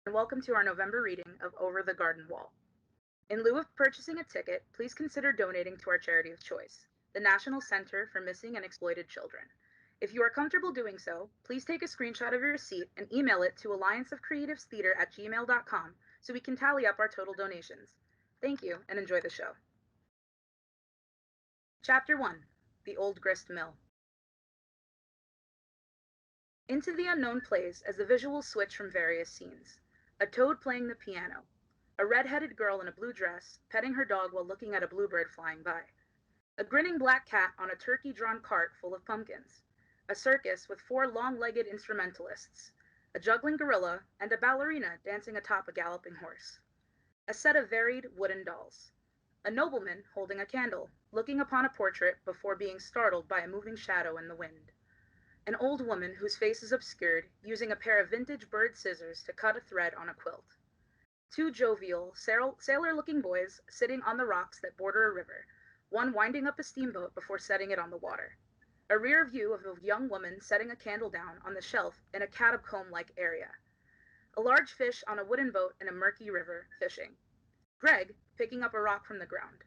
and welcome to our November reading of Over the Garden Wall. In lieu of purchasing a ticket, please consider donating to our charity of choice, the National Center for Missing and Exploited Children. If you are comfortable doing so, please take a screenshot of your receipt and email it to allianceofcreativestheater@gmail.com so we can tally up our total donations. Thank you, and enjoy the show. Chapter 1. The Old Grist Mill. Into the Unknown plays as the visuals switch from various scenes. A toad playing the piano. A red-headed girl in a blue dress, petting her dog while looking at a bluebird flying by. A grinning black cat on a turkey-drawn cart full of pumpkins. A circus with 4 long-legged instrumentalists. A juggling gorilla, and a ballerina dancing atop a galloping horse. A set of varied wooden dolls. A nobleman holding a candle, looking upon a portrait before being startled by a moving shadow in the wind. An old woman whose face is obscured, using a pair of vintage bird scissors to cut a thread on a quilt. 2 jovial, sailor-looking boys sitting on the rocks that border a river, one winding up a steamboat before setting it on the water. A rear view of a young woman setting a candle down on the shelf in a catacomb-like area. A large fish on a wooden boat in a murky river, fishing. Greg picking up a rock from the ground.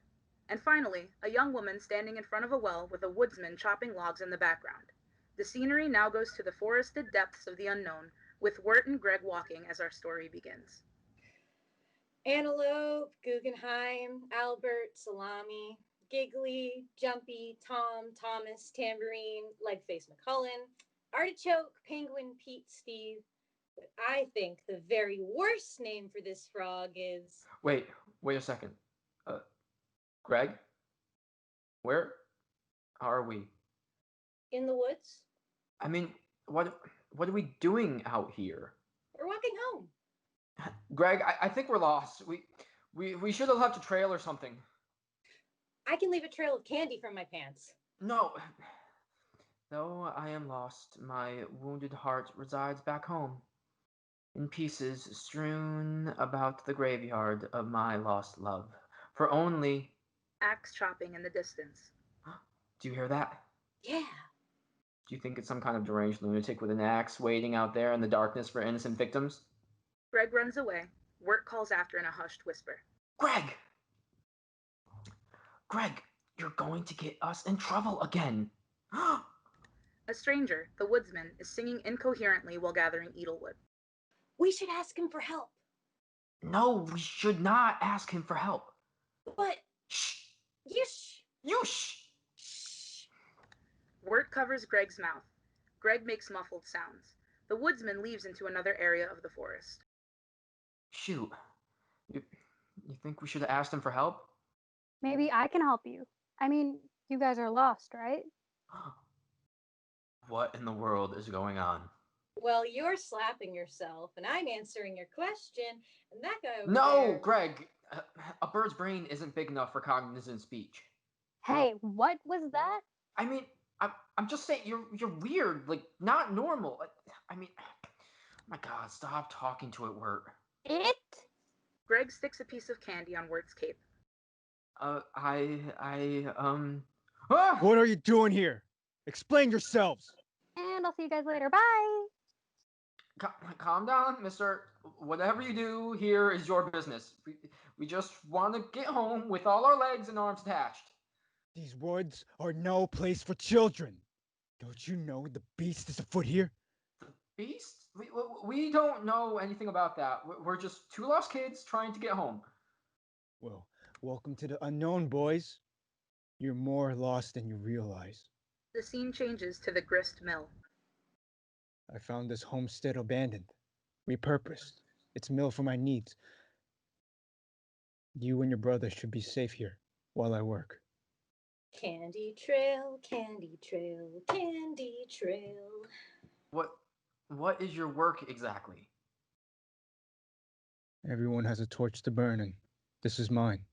And finally, a young woman standing in front of a well with a woodsman chopping logs in the background. The scenery now goes to the forested depths of the unknown, with Wirt and Greg walking as our story begins. Antelope, Guggenheim, Albert, Salami, Giggly, Jumpy, Tom, Thomas, Tambourine, Legface McCullen, Artichoke, Penguin, Pete, Steve. But I think the very worst name for this frog is... Wait a second. Greg? Where are we? In the woods. I mean, what are we doing out here? We're walking home. Greg, I think we're lost. We should have left a trail or something. I can leave a trail of candy from my pants. No. Though I am lost, my wounded heart resides back home, in pieces strewn about the graveyard of my lost love. For only... Axe chopping in the distance. Do you hear that? Yeah. Do you think it's some kind of deranged lunatic with an axe waiting out there in the darkness for innocent victims? Greg runs away. Wirt calls after in a hushed whisper. Greg! Greg, you're going to get us in trouble again. A stranger, the woodsman, is singing incoherently while gathering edelwood. We should ask him for help. No, we should not ask him for help. But... Shh! Yish! You shh! Wirt covers Greg's mouth. Greg makes muffled sounds. The woodsman leaves into another area of the forest. Shoot. You think we should have asked him for help? Maybe I can help you. I mean, you guys are lost, right? What in the world is going on? Well, you're slapping yourself, and I'm answering your question, and that guy over No, there... Greg! A bird's brain isn't big enough for cognizant speech. Hey, what was that? I mean, I'm just saying, you're weird, like, not normal. I mean, oh my God, stop talking to it, Wirt. It? Greg sticks a piece of candy on Wirt's cape. Ah! What are you doing here? Explain yourselves. And I'll see you guys later. Bye. Calm down, mister. Whatever you do here is your business. We just want to get home with all our legs and arms attached. These woods are no place for children. Don't you know the beast is afoot here? The beast? We don't know anything about that. We're just 2 lost kids trying to get home. Well, welcome to the unknown, boys. You're more lost than you realize. The scene changes to the grist mill. I found this homestead abandoned, repurposed. It's mill for my needs. You and your brother should be safe here while I work. Candy trail, candy trail, candy trail. What is your work exactly? Everyone has a torch to burn, and this is mine.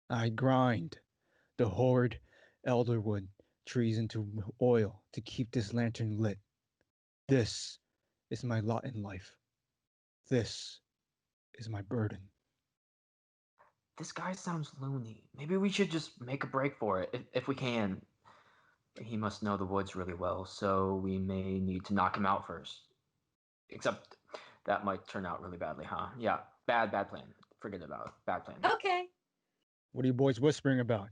I grind the horrid elderwood trees into oil to keep this lantern lit. This is my lot in life. This is my burden. This guy sounds loony. Maybe we should just make a break for it, if we can. He must know the woods really well, so we may need to knock him out first. Except, That might turn out really badly, huh? Yeah, bad plan. Forget about it. Bad plan. Okay. What are you boys whispering about?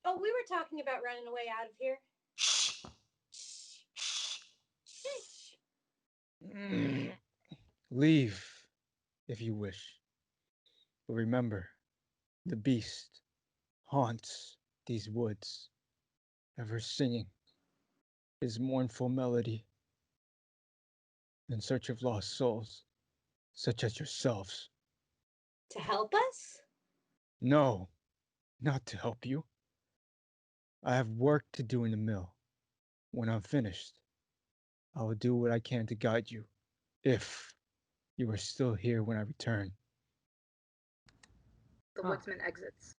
Oh, we were talking about running away out of here. Shh. Shh. Shh. Shh. Leave, if you wish. But remember, the beast haunts these woods, ever singing his mournful melody in search of lost souls, such as yourselves. To help us? No, not to help you. I have work to do in the mill. When I'm finished, I will do what I can to guide you, if you are still here when I return. The Huh. woodsman exits.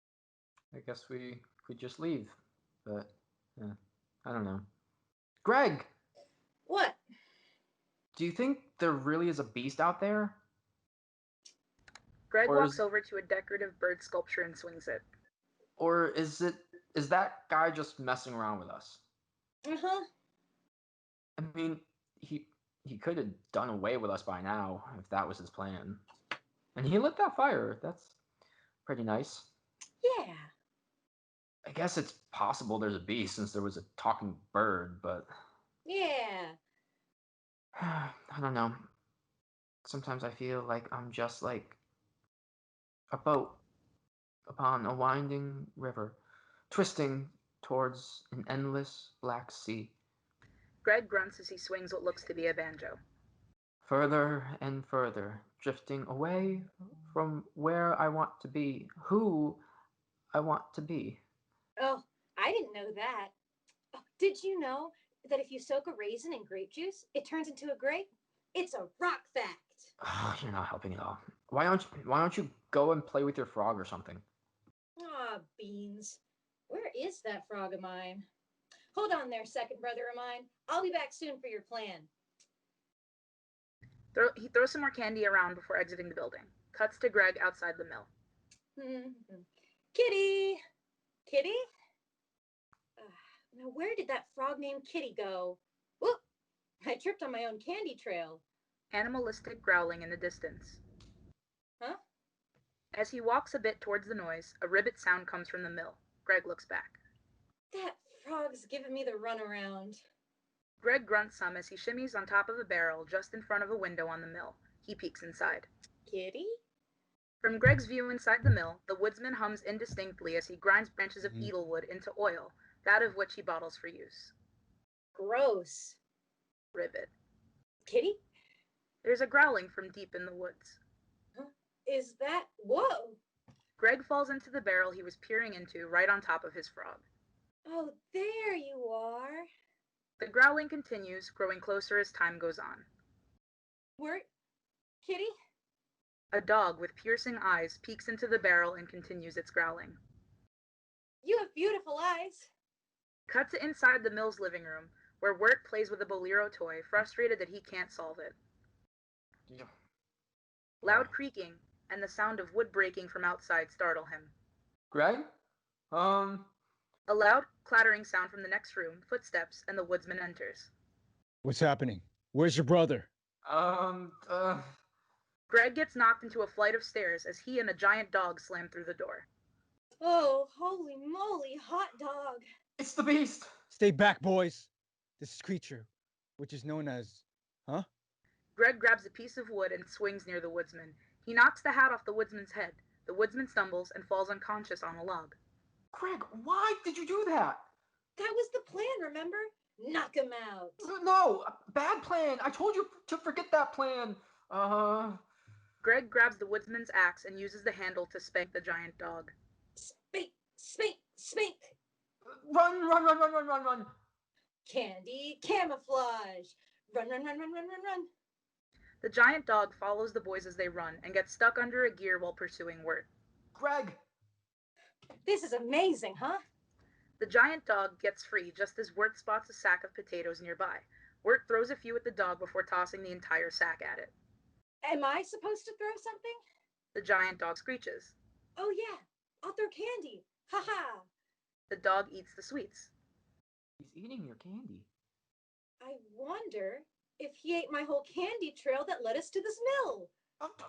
I guess we could just leave, but I don't know. Greg, What? do you think there really is a beast out there? Greg Or walks is- over to a decorative bird sculpture and swings it. Or is that guy just messing around with us? Uh-huh. I mean, he could have done away with us by now if that was his plan. And he lit that fire. That's pretty nice. Yeah. I guess it's possible there's a beast since there was a talking bird, but Yeah. I don't know. Sometimes I feel like I'm just like a boat upon a winding river, twisting towards an endless black sea. Greg grunts as he swings what looks to be a banjo. Further and further, drifting away from where I want to be, who I want to be. Oh, I didn't know that. Oh, did you know that if you soak a raisin in grape juice, it turns into a grape? It's a rock fact. Oh, you're not helping at all. Why don't you go and play with your frog or something? Aw, beans. Where is that frog of mine? Hold on there, second brother of mine. I'll be back soon for your plan. He throws some more candy around before exiting the building. Cuts to Greg outside the mill. Kitty! Kitty? Now, where did that frog named Kitty go? Whoop! I tripped on my own candy trail. Animalistic growling in the distance. Huh? As he walks a bit towards the noise, a ribbit sound comes from the mill. Greg looks back. That frog's giving me the runaround. Greg grunts some as he shimmies on top of a barrel just in front of a window on the mill. He peeks inside. Kitty? From Greg's view inside the mill, the woodsman hums indistinctly as he grinds branches of beetlewood into oil, that of which he bottles for use. Gross. Ribbit. Kitty? There's a growling from deep in the woods. Huh? Is that... Whoa! Greg falls into the barrel he was peering into right on top of his frog. Oh, there you are. The growling continues, growing closer as time goes on. Wirt? Kitty? A dog with piercing eyes peeks into the barrel and continues its growling. You have beautiful eyes. Cut to inside the mill's living room, where Wirt plays with a bolero toy, frustrated that he can't solve it. Yeah. Loud creaking and the sound of wood breaking from outside startle him. Greg? A loud, clattering sound from the next room, footsteps, and the woodsman enters. What's happening? Where's your brother? Greg gets knocked into a flight of stairs as he and a giant dog slam through the door. Oh, holy moly, hot dog. It's the beast! Stay back, boys. This creature, which is known as... Huh? Greg grabs a piece of wood and swings near the woodsman. He knocks the hat off the woodsman's head. The woodsman stumbles and falls unconscious on a log. Greg, why did you do that? That was the plan, remember? Knock him out. No, bad plan. I told you to forget that plan. Greg grabs the woodsman's axe and uses the handle to spank the giant dog. Spank, spank, spank. Run. Candy, camouflage. Run, run, run, run, run, run, run. The giant dog follows the boys as they run and gets stuck under a gear while pursuing Wirt. Greg! This is amazing, huh? The giant dog gets free just as Wirt spots a sack of potatoes nearby. Wirt throws a few at the dog before tossing the entire sack at it. Am I supposed to throw something? The giant dog screeches. Oh yeah, I'll throw candy. Ha ha. The dog eats the sweets. He's eating your candy. I wonder if he ate my whole candy trail that led us to this mill?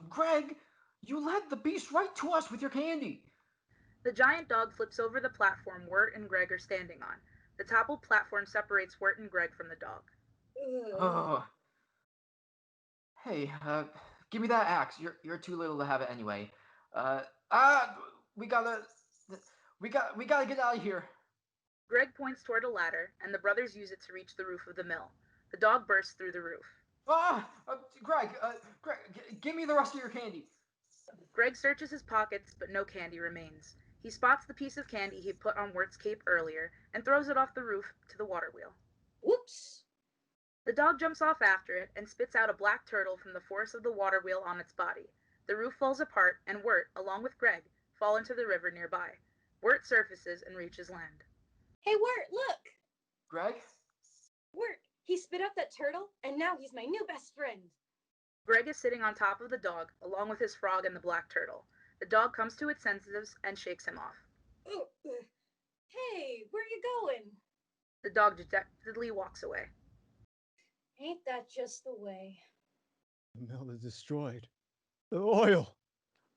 Greg, you led the beast right to us with your candy. The giant dog flips over the platform Wirt and Greg are standing on. The toppled platform separates Wirt and Greg from the dog. Oh. Hey, give me that axe. You're too little to have it anyway. We gotta get out of here. Greg points toward a ladder, and the brothers use it to reach the roof of the mill. The dog bursts through the roof. Greg, give me the rest of your candy. Greg searches his pockets, but no candy remains. He spots the piece of candy he put on Wirt's cape earlier and throws it off the roof to the water wheel. Whoops! The dog jumps off after it and spits out a black turtle from the force of the water wheel on its body. The roof falls apart, and Wirt, along with Greg, fall into the river nearby. Wirt surfaces and reaches land. Hey, Wirt, look! Greg? Wirt, he spit out that turtle, and now he's my new best friend. Greg is sitting on top of the dog, along with his frog and the black turtle. The dog comes to its senses and shakes him off. Hey, where are you going? The dog dejectedly walks away. Ain't that just the way? The mill is destroyed. The oil,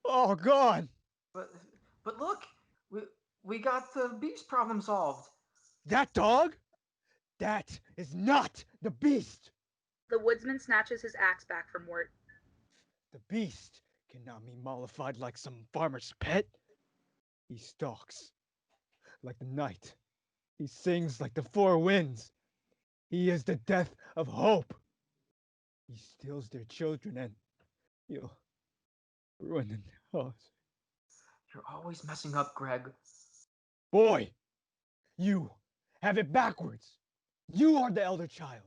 all gone. But look, we got the beast problem solved. That dog? That is not the beast. The woodsman snatches his axe back from Wirt. The beast cannot be mollified like some farmer's pet. He stalks like the night. He sings like the four winds. He is the death of hope. He steals their children and he'll ruin their house. You're always messing up, Greg. Boy, you have it backwards. You are the elder child.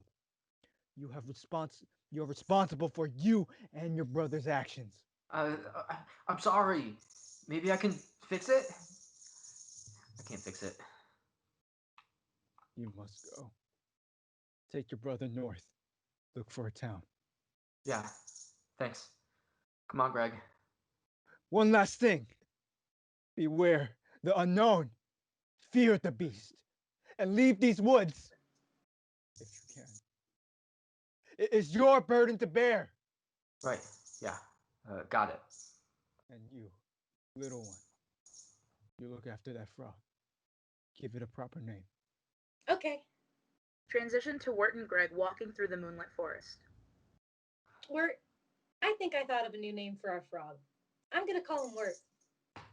You're responsible for you and your brother's actions. I'm sorry. Maybe I can fix it? I can't fix it. You must go. Take your brother north. Look for a town. Yeah, thanks. Come on, Greg. One last thing. Beware the unknown. Fear the beast. And leave these woods. If you can. It is your burden to bear. Right, yeah. Got it. And you, little one, you look after that frog. Give it a proper name. Okay. Transition to Wirt and Greg walking through the moonlit forest. Wirt, I think I thought of a new name for our frog. I'm gonna call him Wirt.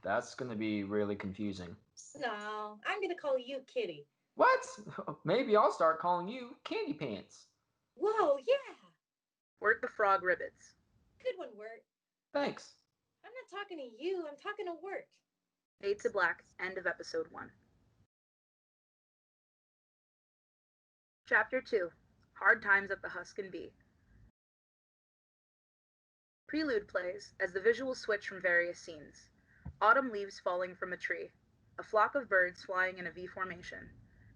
That's gonna be really confusing. No, I'm gonna call you Kitty. What? Maybe I'll start calling you Candy Pants. Whoa, yeah! Wirt the frog ribbits. Good one, Wirt. Thanks. I'm not talking to you, I'm talking to Wirt. Fade to black. End of episode 1. Chapter 2. Hard Times at the Husk and Bee. Prelude plays as the visuals switch from various scenes. Autumn leaves falling from a tree. A flock of birds flying in a V formation.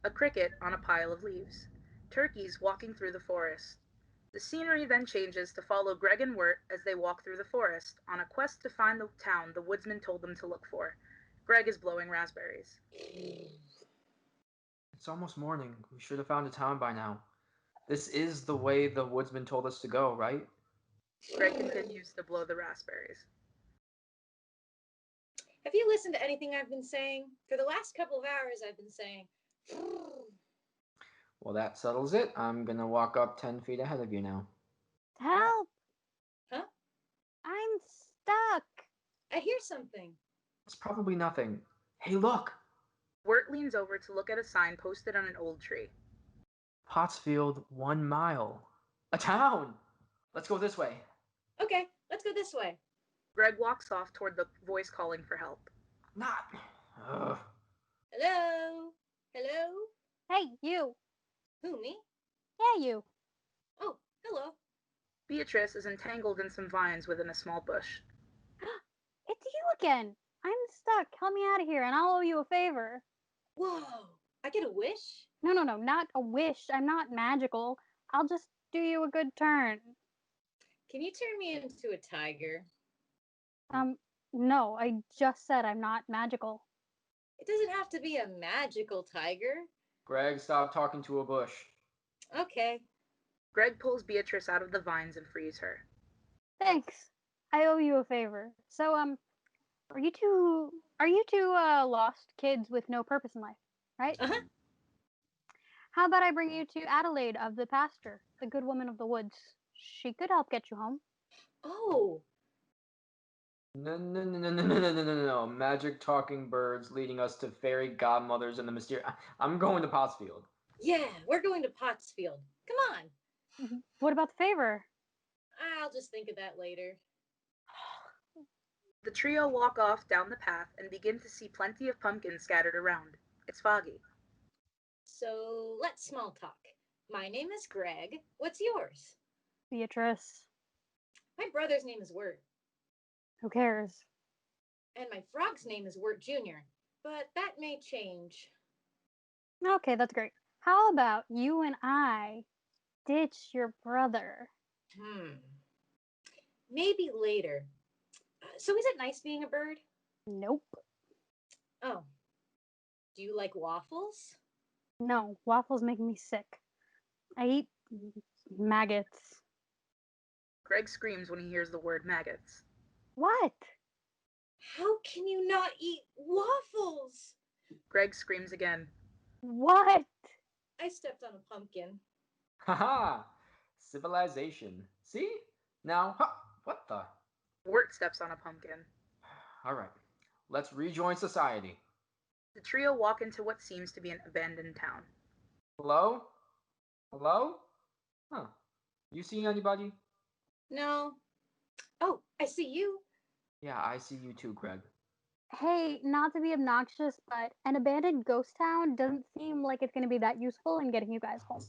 A cricket on a pile of leaves. Turkeys walking through the forest. The scenery then changes to follow Greg and Wirt as they walk through the forest on a quest to find the town the woodsman told them to look for. Greg is blowing raspberries. It's almost morning. We should have found a town by now. This is the way the woodsman told us to go, right? Greg continues to blow the raspberries. Have you listened to anything I've been saying? For the last couple of hours, I've been saying. Well, that settles it. I'm gonna walk up 10 feet ahead of you now. Help! Huh? I'm stuck. I hear something. It's probably nothing. Hey, look! Wirt leans over to look at a sign posted on an old tree. Pottsfield, 1 mile. A town! Let's go this way. Okay, let's go this way. Greg walks off toward the voice calling for help. Not. Ugh. Hello? Hello? Hey, you. Who, me? Yeah, you. Oh, hello. Beatrice is entangled in some vines within a small bush. It's you again. I'm stuck. Help me out of here, and I'll owe you a favor. Whoa, I get a wish? No, not a wish. I'm not magical. I'll just do you a good turn. Can you turn me into a tiger? No, I just said I'm not magical. It doesn't have to be a magical tiger. Greg, stop talking to a bush. Okay. Greg pulls Beatrice out of the vines and frees her. Thanks. I owe you a favor. So, are you two lost kids with no purpose in life, right? Uh-huh. How about I bring you to Adelaide of the pasture, the good woman of the woods? She could help get you home. Oh, No. Magic talking birds leading us to fairy godmothers and the mysterious. I'm going to Pottsfield. yeah, we're going to Pottsfield. Come on. What about the favor? I'll just think of that later. The trio walk off down the path and begin to see plenty of pumpkins scattered around. It's foggy. So let's small talk. My name is Greg. What's yours? Beatrice. My brother's name is Wirt, Who cares? and my frog's name is Wirt Jr., but that may change. Okay, that's great. How about you and I ditch your brother? Maybe later. So is it nice being a bird? Nope. Oh. Do you like waffles? No, waffles make me sick. I eat maggots. Greg screams when he hears the word maggots. What? How can you not eat waffles? Greg screams again. What? I stepped on a pumpkin. Haha! Civilization. See? Now, what the? Wirt steps on a pumpkin. Alright, let's rejoin society. The trio walk into what seems to be an abandoned town. Hello? Hello? Huh. You see anybody? No. Oh, I see you. Yeah, I see you too, Greg. Hey, not to be obnoxious, but an abandoned ghost town doesn't seem like it's going to be that useful in getting you guys home.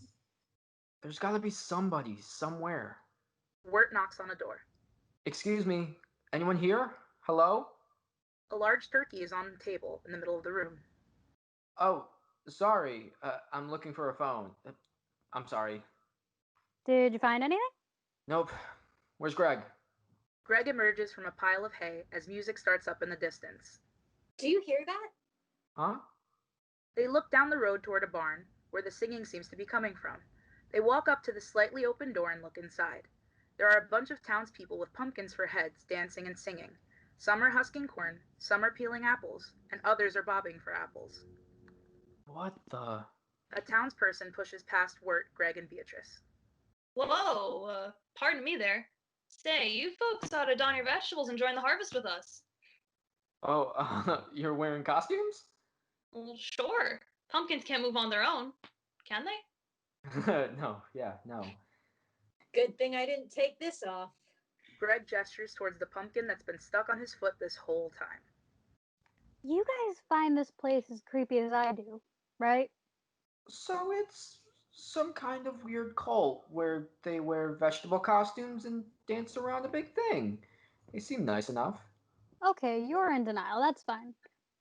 There's gotta be somebody, somewhere. Wirt knocks on a door. Excuse me, anyone here? Hello? A large turkey is on the table in the middle of the room. Oh, sorry, I'm looking for a phone. I'm sorry. Did you find anything? Nope. Where's Greg? Greg emerges from a pile of hay as music starts up in the distance. Do you hear that? Huh? They look down the road toward a barn, where the singing seems to be coming from. They walk up to the slightly open door and look inside. There are a bunch of townspeople with pumpkins for heads, dancing and singing. Some are husking corn, some are peeling apples, and others are bobbing for apples. What the? A townsperson pushes past Wirt, Greg, and Beatrice. Whoa, pardon me there. Say, you folks ought to don your vegetables and join the harvest with us. Oh, you're wearing costumes? Well, sure. Pumpkins can't move on their own, can they? No. Good thing I didn't take this off. Greg gestures towards the pumpkin that's been stuck on his foot this whole time. You guys find this place as creepy as I do, right? So it's some kind of weird cult where they wear vegetable costumes and dance around a big thing. They seem nice enough. Okay, you're in denial. That's fine.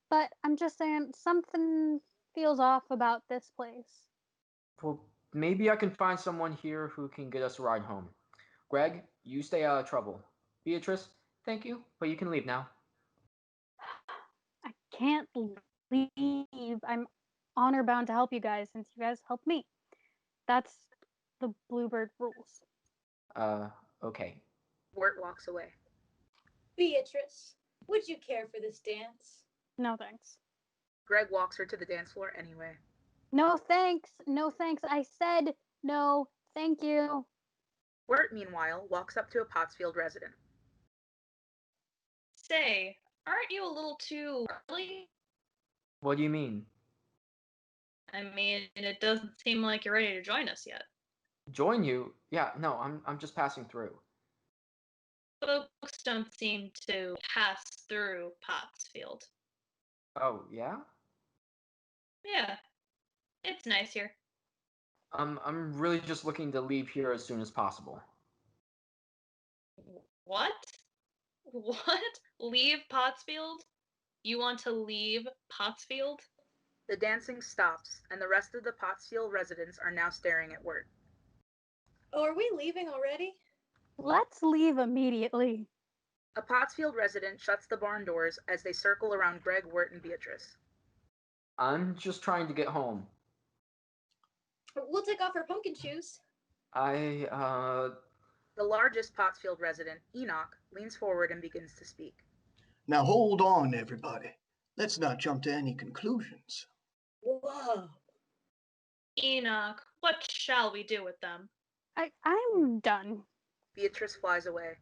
But I'm just saying, something feels off about this place. Well, maybe I can find someone here who can get us a ride home. Greg, you stay out of trouble. Beatrice, thank you, but you can leave now. I can't leave. I'm honor bound to help you guys since you guys helped me. That's the Bluebird rules. Okay. Wirt walks away. Beatrice, would you care for this dance? No thanks. Greg walks her to the dance floor anyway. No thanks. No thanks. I said no, thank you. Wirt, meanwhile, walks up to a Pottsfield resident. Say, aren't you a little too early? What do you mean? I mean, it doesn't seem like you're ready to join us yet. Join you? Yeah, no, I'm just passing through. Folks don't seem to pass through Pottsfield. Oh, yeah? Yeah, it's nice here. I'm really just looking to leave here as soon as possible. What? What? Leave Pottsfield? You want to leave Pottsfield? The dancing stops, and the rest of the Pottsfield residents are now staring at Wirt. Oh, are we leaving already? Let's leave immediately. A Pottsfield resident shuts the barn doors as they circle around Greg, Wirt, and Beatrice. I'm just trying to get home. We'll take off our pumpkin shoes. The largest Pottsfield resident, Enoch, leans forward and begins to speak. Now hold on, everybody. Let's not jump to any conclusions. Whoa. Enoch, what shall we do with them? I'm done. Beatrice flies away.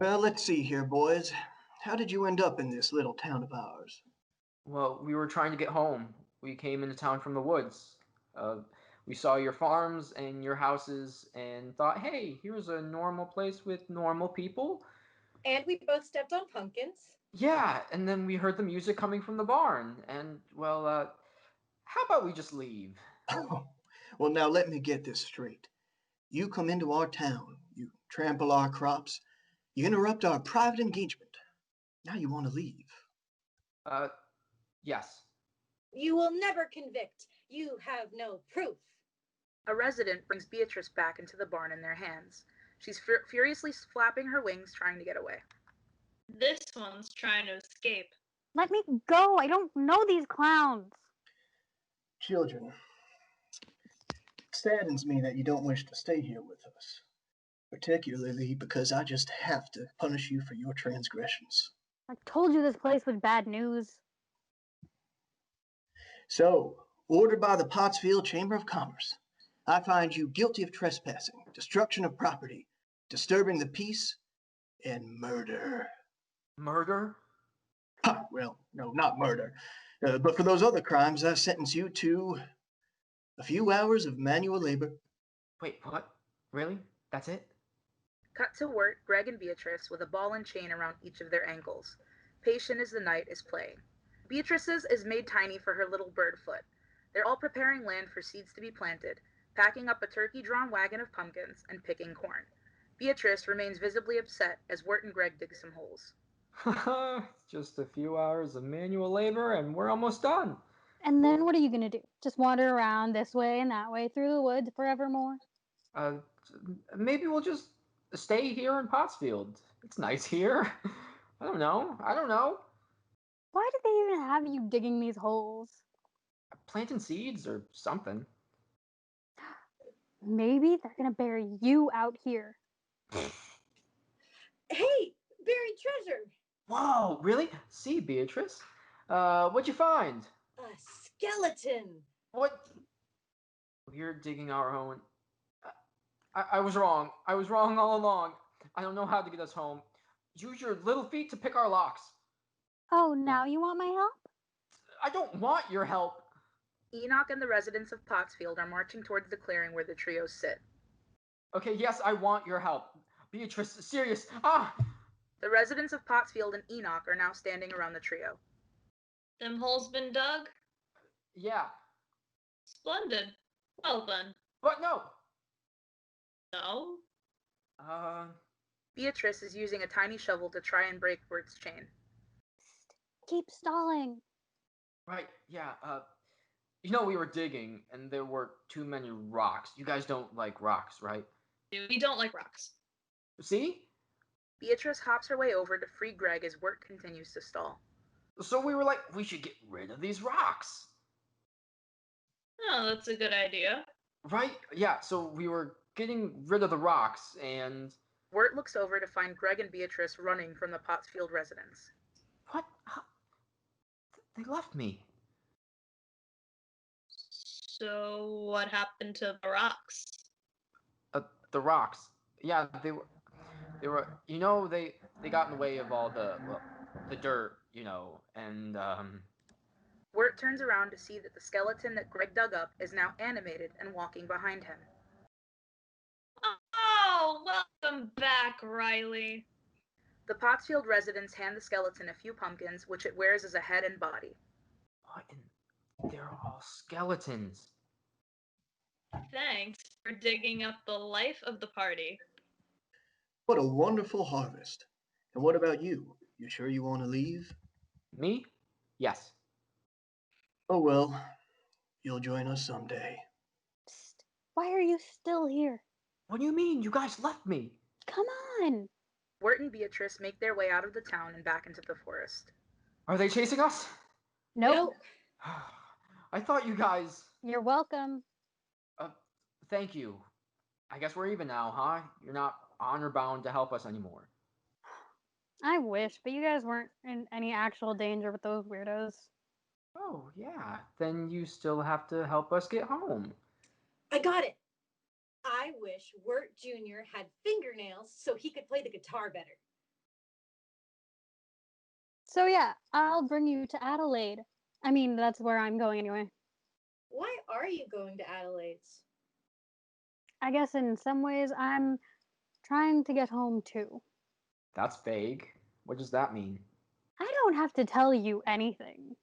Well, let's see here, boys. How did you end up in this little town of ours? Well, we were trying to get home. We came into town from the woods. We saw your farms and your houses and thought, hey, here's a normal place with normal people. And we both stepped on pumpkins. Yeah, and then we heard the music coming from the barn. And, well, how about we just leave? Oh, well, now let me get this straight. You come into our town, you trample our crops, you interrupt our private engagement. Now you want to leave. Yes. You will never convict. You have no proof. A resident brings Beatrice back into the barn in their hands. She's furiously flapping her wings, trying to get away. This one's trying to escape. Let me go. I don't know these clowns. Children, it saddens me that you don't wish to stay here with us, particularly because I just have to punish you for your transgressions. I told you this place was bad news. So, ordered by the Pottsfield Chamber of Commerce, I find you guilty of trespassing, destruction of property, disturbing the peace, and murder. Murder? Well, no, not murder. But for those other crimes, I sentence you to a few hours of manual labor. Wait, what? Really? That's it? Cut to Wirt, Greg, and Beatrice with a ball and chain around each of their ankles. Patient as the night is playing. Beatrice's is made tiny for her little bird foot. They're all preparing land for seeds to be planted, packing up a turkey-drawn wagon of pumpkins, and picking corn. Beatrice remains visibly upset as Wirt and Greg dig some holes. Just a few hours of manual labor and we're almost done. And then what are you gonna do? Just wander around this way and that way through the woods forevermore? Uh, Maybe we'll just stay here in Pottsfield. It's nice here. I don't know. Why did they even have you digging these holes? Planting seeds or something. Maybe they're gonna bury you out here. Hey, buried treasure. Whoa, really? See, Beatrice? What'd you find? A skeleton. What? We're digging our own. I was wrong. I was wrong all along. I don't know how to get us home. Use your little feet to pick our locks. Oh, now you want my help? I don't want your help. Enoch and the residents of Pottsfield are marching towards the clearing where the trios sit. Okay, yes, I want your help. Beatrice, serious. Ah! The residents of Pottsfield and Enoch are now standing around the trio. Them holes been dug? Yeah. Splendid. Well then. But no! No? Beatrice is using a tiny shovel to try and break Wirt's chain. Psst, keep stalling. Right, yeah, you know we were digging, and there were too many rocks. You guys don't like rocks, right? We don't like rocks. See? Beatrice hops her way over to free Greg as Wirt continues to stall. So we were like, we should get rid of these rocks. Oh, that's a good idea. Right? Yeah, so we were getting rid of the rocks, and... Wirt looks over to find Greg and Beatrice running from the Pottsfield residence. What? They left me. So what happened to the rocks? The rocks. Yeah, they were, you know, they got in the way of all the dirt, you know, and, Wirt turns around to see that the skeleton that Greg dug up is now animated and walking behind him. Oh, welcome back, Riley. The Pottsfield residents hand the skeleton a few pumpkins, which it wears as a head and body. what in... They're all skeletons. Thanks for digging up the life of the party. What a wonderful harvest. And what about you? You sure you want to leave? Me? Yes. Oh well, you'll join us someday. Psst, why are you still here? What do you mean? You guys left me. Come on. Wirt and Beatrice make their way out of the town and back into the forest. Are they chasing us? Nope. I thought you guys... You're welcome. Thank you. I guess we're even now, huh? You're not honor bound to help us anymore. I wish, but you guys weren't in any actual danger with those weirdos. Oh, yeah. Then you still have to help us get home. I got it. I wish Wirt Jr. had fingernails so he could play the guitar better. So yeah, I'll bring you to Adelaide. I mean, that's where I'm going anyway. Why are you going to Adelaide's? I guess in some ways I'm trying to get home too. That's vague. What does that mean? I don't have to tell you anything.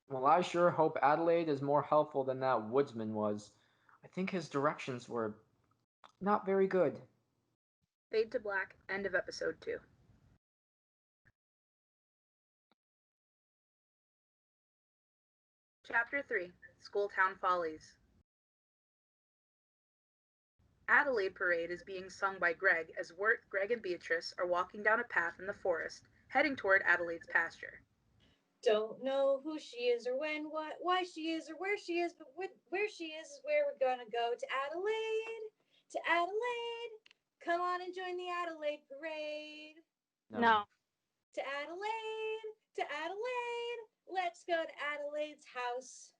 Well, I sure hope Adelaide is more helpful than that woodsman was. I think his directions were not very good. Fade to black, end of episode 2. Chapter 3, Schooltown Follies. Adelaide Parade is being sung by Greg as Wirt, Greg, and Beatrice are walking down a path in the forest, heading toward Adelaide's pasture. Don't know who she is or when, what, why she is or where she is, but where she is where we're gonna go. To Adelaide, to Adelaide. Come on and join the Adelaide Parade. No. To Adelaide, to Adelaide. Let's go to Adelaide's house.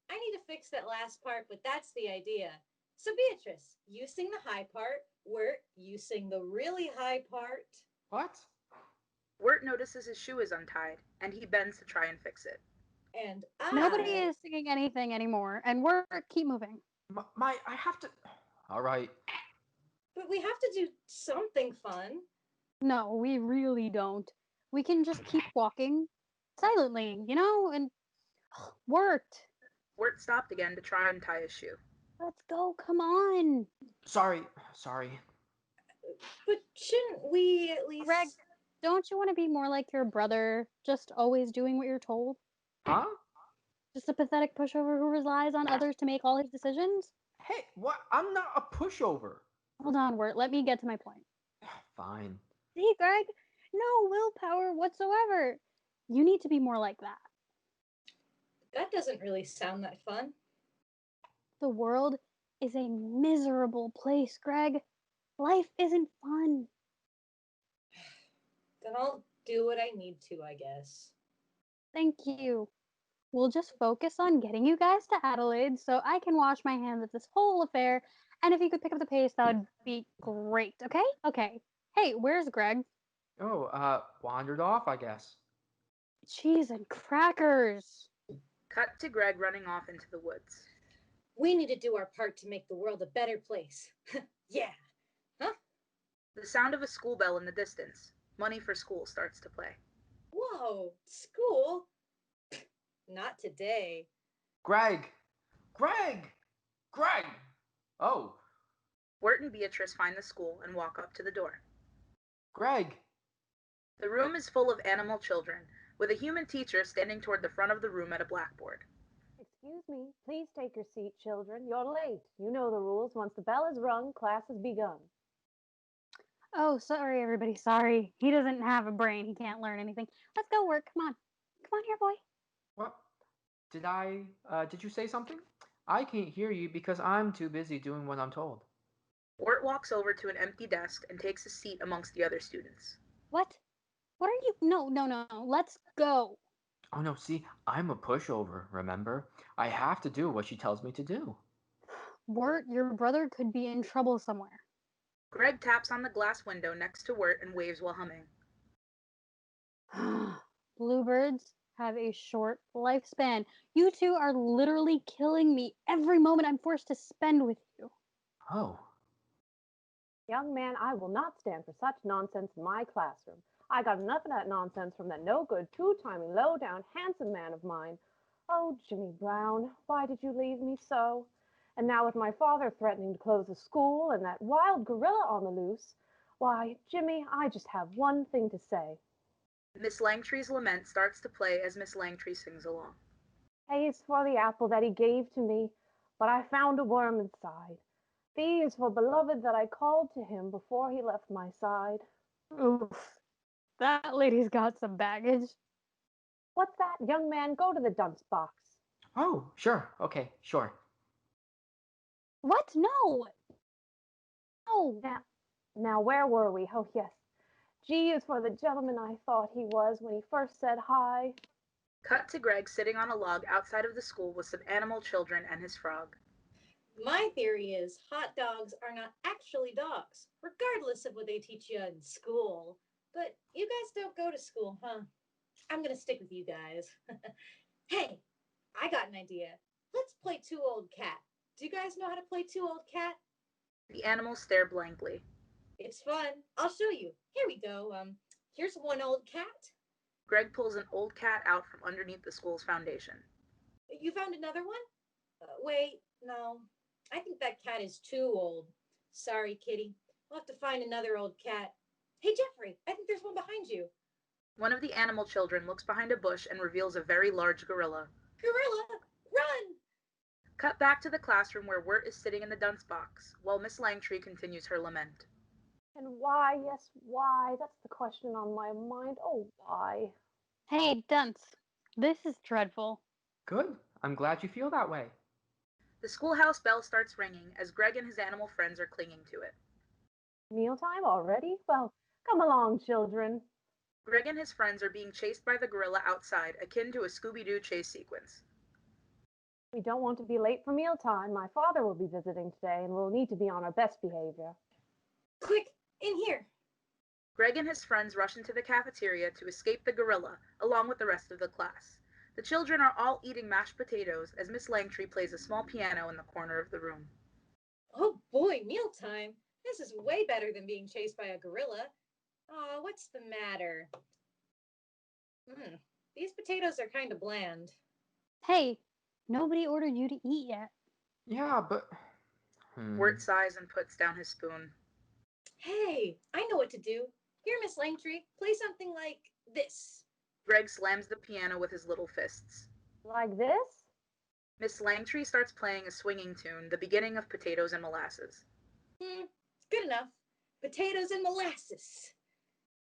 I need to fix that last part, but that's the idea. So Beatrice, you sing the high part. Wirt, you sing the really high part. What? Wirt notices his shoe is untied, and he bends to try and fix it. And Nobody is singing anything anymore, and we're keep moving. I have to. All right. But we have to do something fun. No, we really don't. We can just keep walking silently, you know, and worked. Wirt stopped again to try and tie his shoe. Let's go, come on. Sorry. But shouldn't we at least... Greg, don't you want to be more like your brother, just always doing what you're told? Huh? Just a pathetic pushover who relies on others to make all his decisions? Hey, what? I'm not a pushover. Hold on, Wirt, let me get to my point. Fine. See, Greg, no willpower whatsoever. You need to be more like that. That doesn't really sound that fun. The world is a miserable place, Greg. Life isn't fun. Then I'll do what I need to, I guess. Thank you. We'll just focus on getting you guys to Adelaide so I can wash my hands of this whole affair. And if you could pick up the pace, that would be great, okay? Okay. Hey, where's Greg? Oh, wandered off, I guess. Cheese and crackers. Cut to Greg running off into the woods. We need to do our part to make the world a better place. Yeah. Huh? The sound of a school bell in the distance. Money for school starts to play. Whoa, school? Not today. Greg! Oh, Wirt and Beatrice find the school and walk up to the door. Greg! The room is full of animal children, with a human teacher standing toward the front of the room at a blackboard. Excuse me, please take your seat, children. You're late. You know the rules. Once the bell is rung, class has begun. Oh, sorry, everybody. Sorry. He doesn't have a brain. He can't learn anything. Let's go work. Come on. Come on here, boy. What? Did you say something? I can't hear you because I'm too busy doing what I'm told. Wirt walks over to an empty desk and takes a seat amongst the other students. What? What are you? No. Let's go. Oh no, see, I'm a pushover, remember? I have to do what she tells me to do. Wirt, your brother could be in trouble somewhere. Greg taps on the glass window next to Wirt and waves while humming. Bluebirds have a short lifespan. You two are literally killing me every moment I'm forced to spend with you. Oh. Young man, I will not stand for such nonsense in my classroom. I got enough of that nonsense from that no-good, two-timing, low-down, handsome man of mine. Oh, Jimmy Brown, why did you leave me so? And now with my father threatening to close the school and that wild gorilla on the loose, why, Jimmy, I just have one thing to say. Miss Langtree's lament starts to play as Miss Langtree sings along. Pays for the apple that he gave to me, but I found a worm inside. B is for beloved that I called to him before he left my side. Oof. That lady's got some baggage. What's that, young man? Go to the dunce box. Oh, sure. Okay, sure. What? No. Oh, Now, where were we? Oh, yes. G is for the gentleman I thought he was when he first said hi. Cut to Greg sitting on a log outside of the school with some animal children and his frog. My theory is hot dogs are not actually dogs, regardless of what they teach you in school. But you guys don't go to school, huh? I'm gonna stick with you guys. Hey, I got an idea. Let's play Two Old Cat. Do you guys know how to play Two Old Cat? The animals stare blankly. It's fun. I'll show you. Here we go. Here's one old cat. Greg pulls an old cat out from underneath the school's foundation. You found another one? Wait, no. I think that cat is too old. Sorry, kitty. We'll have to find another old cat. Hey, Jeffrey, I think there's one behind you. One of the animal children looks behind a bush and reveals a very large gorilla. Gorilla, run! Cut back to the classroom where Wirt is sitting in the dunce box, while Miss Langtree continues her lament. And why, yes, why? That's the question on my mind. Oh, why? hey, dunce. This is dreadful. Good. I'm glad you feel that way. The schoolhouse bell starts ringing as Greg and his animal friends are clinging to it. Mealtime already? Well, come along, children. Greg and his friends are being chased by the gorilla outside, akin to a Scooby-Doo chase sequence. We don't want to be late for mealtime. My father will be visiting today, and we'll need to be on our best behavior. Quick, in here. Greg and his friends rush into the cafeteria to escape the gorilla, along with the rest of the class. The children are all eating mashed potatoes as Miss Langtree plays a small piano in the corner of the room. Oh boy, mealtime. This is way better than being chased by a gorilla. Aw, what's the matter? These potatoes are kind of bland. Hey, nobody ordered you to eat yet. Yeah, but... Wirt sighs and puts down his spoon. Hey, I know what to do. Here, Miss Langtree, play something like this. Greg slams the piano with his little fists. Like this? Miss Langtree starts playing a swinging tune, the beginning of Potatoes and Molasses. Good enough. Potatoes and molasses.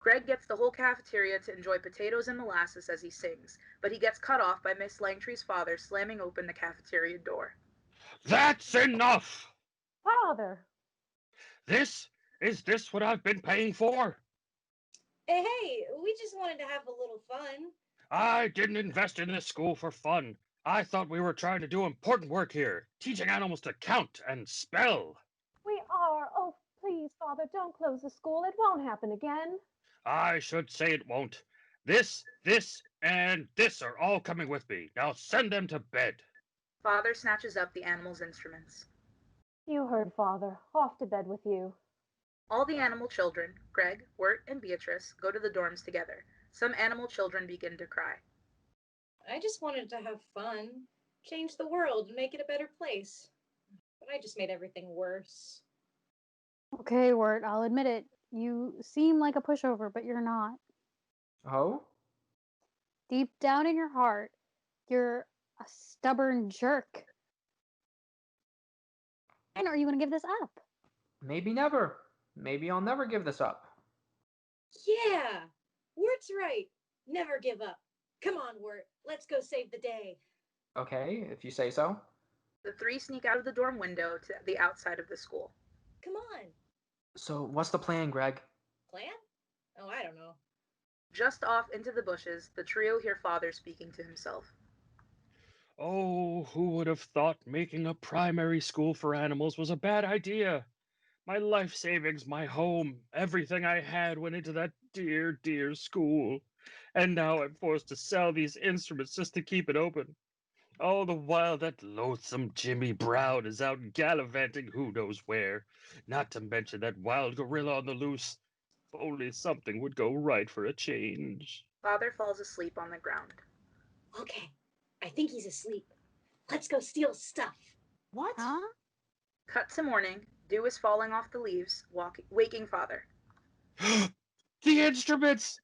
Greg gets the whole cafeteria to enjoy potatoes and molasses as he sings, but he gets cut off by Miss Langtree's father slamming open the cafeteria door. That's enough! Father! Is this what I've been paying for? Hey, we just wanted to have a little fun. I didn't invest in this school for fun. I thought we were trying to do important work here, teaching animals to count and spell. We are. Oh, please, Father, don't close the school. It won't happen again. I should say it won't. This, and this are all coming with me. Now send them to bed. Father snatches up the animals' instruments. You heard, Father. Off to bed with you. All the animal children, Greg, Wirt, and Beatrice, go to the dorms together. Some animal children begin to cry. I just wanted to have fun, change the world, and make it a better place. But I just made everything worse. Okay, Wirt, I'll admit it. You seem like a pushover, but you're not. Oh? Deep down in your heart, you're a stubborn jerk. And are you going to give this up? Maybe never. Maybe I'll never give this up. Yeah, Wirt's right. Never give up. Come on, Wirt. Let's go save the day. Okay, if you say so. The three sneak out of the dorm window to the outside of the school. Come on. So, what's the plan, Greg? Plan? Oh, I don't know. Just off into the bushes, the trio hear Father speaking to himself. Oh, who would have thought making a primary school for animals was a bad idea? My life savings, my home, everything I had went into that dear, dear school. And now I'm forced to sell these instruments just to keep it open. All the while that loathsome Jimmy Brown is out gallivanting who knows where. Not to mention that wild gorilla on the loose. If only something would go right for a change. Father falls asleep on the ground. Okay, I think he's asleep. Let's go steal stuff. What? Huh? Cut to morning. Dew is falling off the leaves, waking Father. The instruments!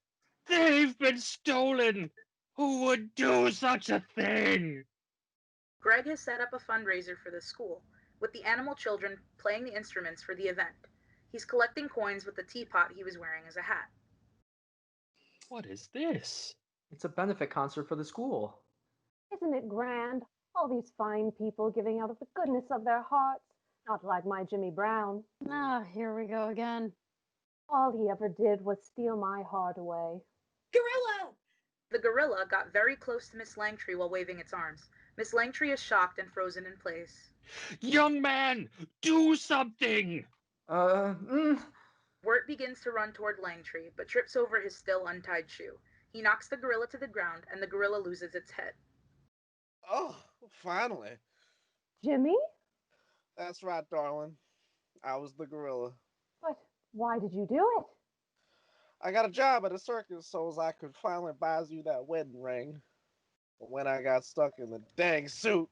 They've been stolen! Who would do such a thing? Greg has set up a fundraiser for the school, with the animal children playing the instruments for the event. He's collecting coins with the teapot he was wearing as a hat. What is this? It's a benefit concert for the school. Isn't it grand? All these fine people giving out of the goodness of their hearts. Not like my Jimmy Brown. Ah, here we go again. All he ever did was steal my heart away. Gorilla! The gorilla got very close to Miss Langtree while waving its arms. Miss Langtree is shocked and frozen in place. Young man, do something! Wirt begins to run toward Langtree, but trips over his still untied shoe. He knocks the gorilla to the ground, and the gorilla loses its head. Oh, finally. Jimmy? That's right, darling. I was the gorilla. But why did you do it? I got a job at a circus so as I could finally buy you that wedding ring. But when I got stuck in the dang suit,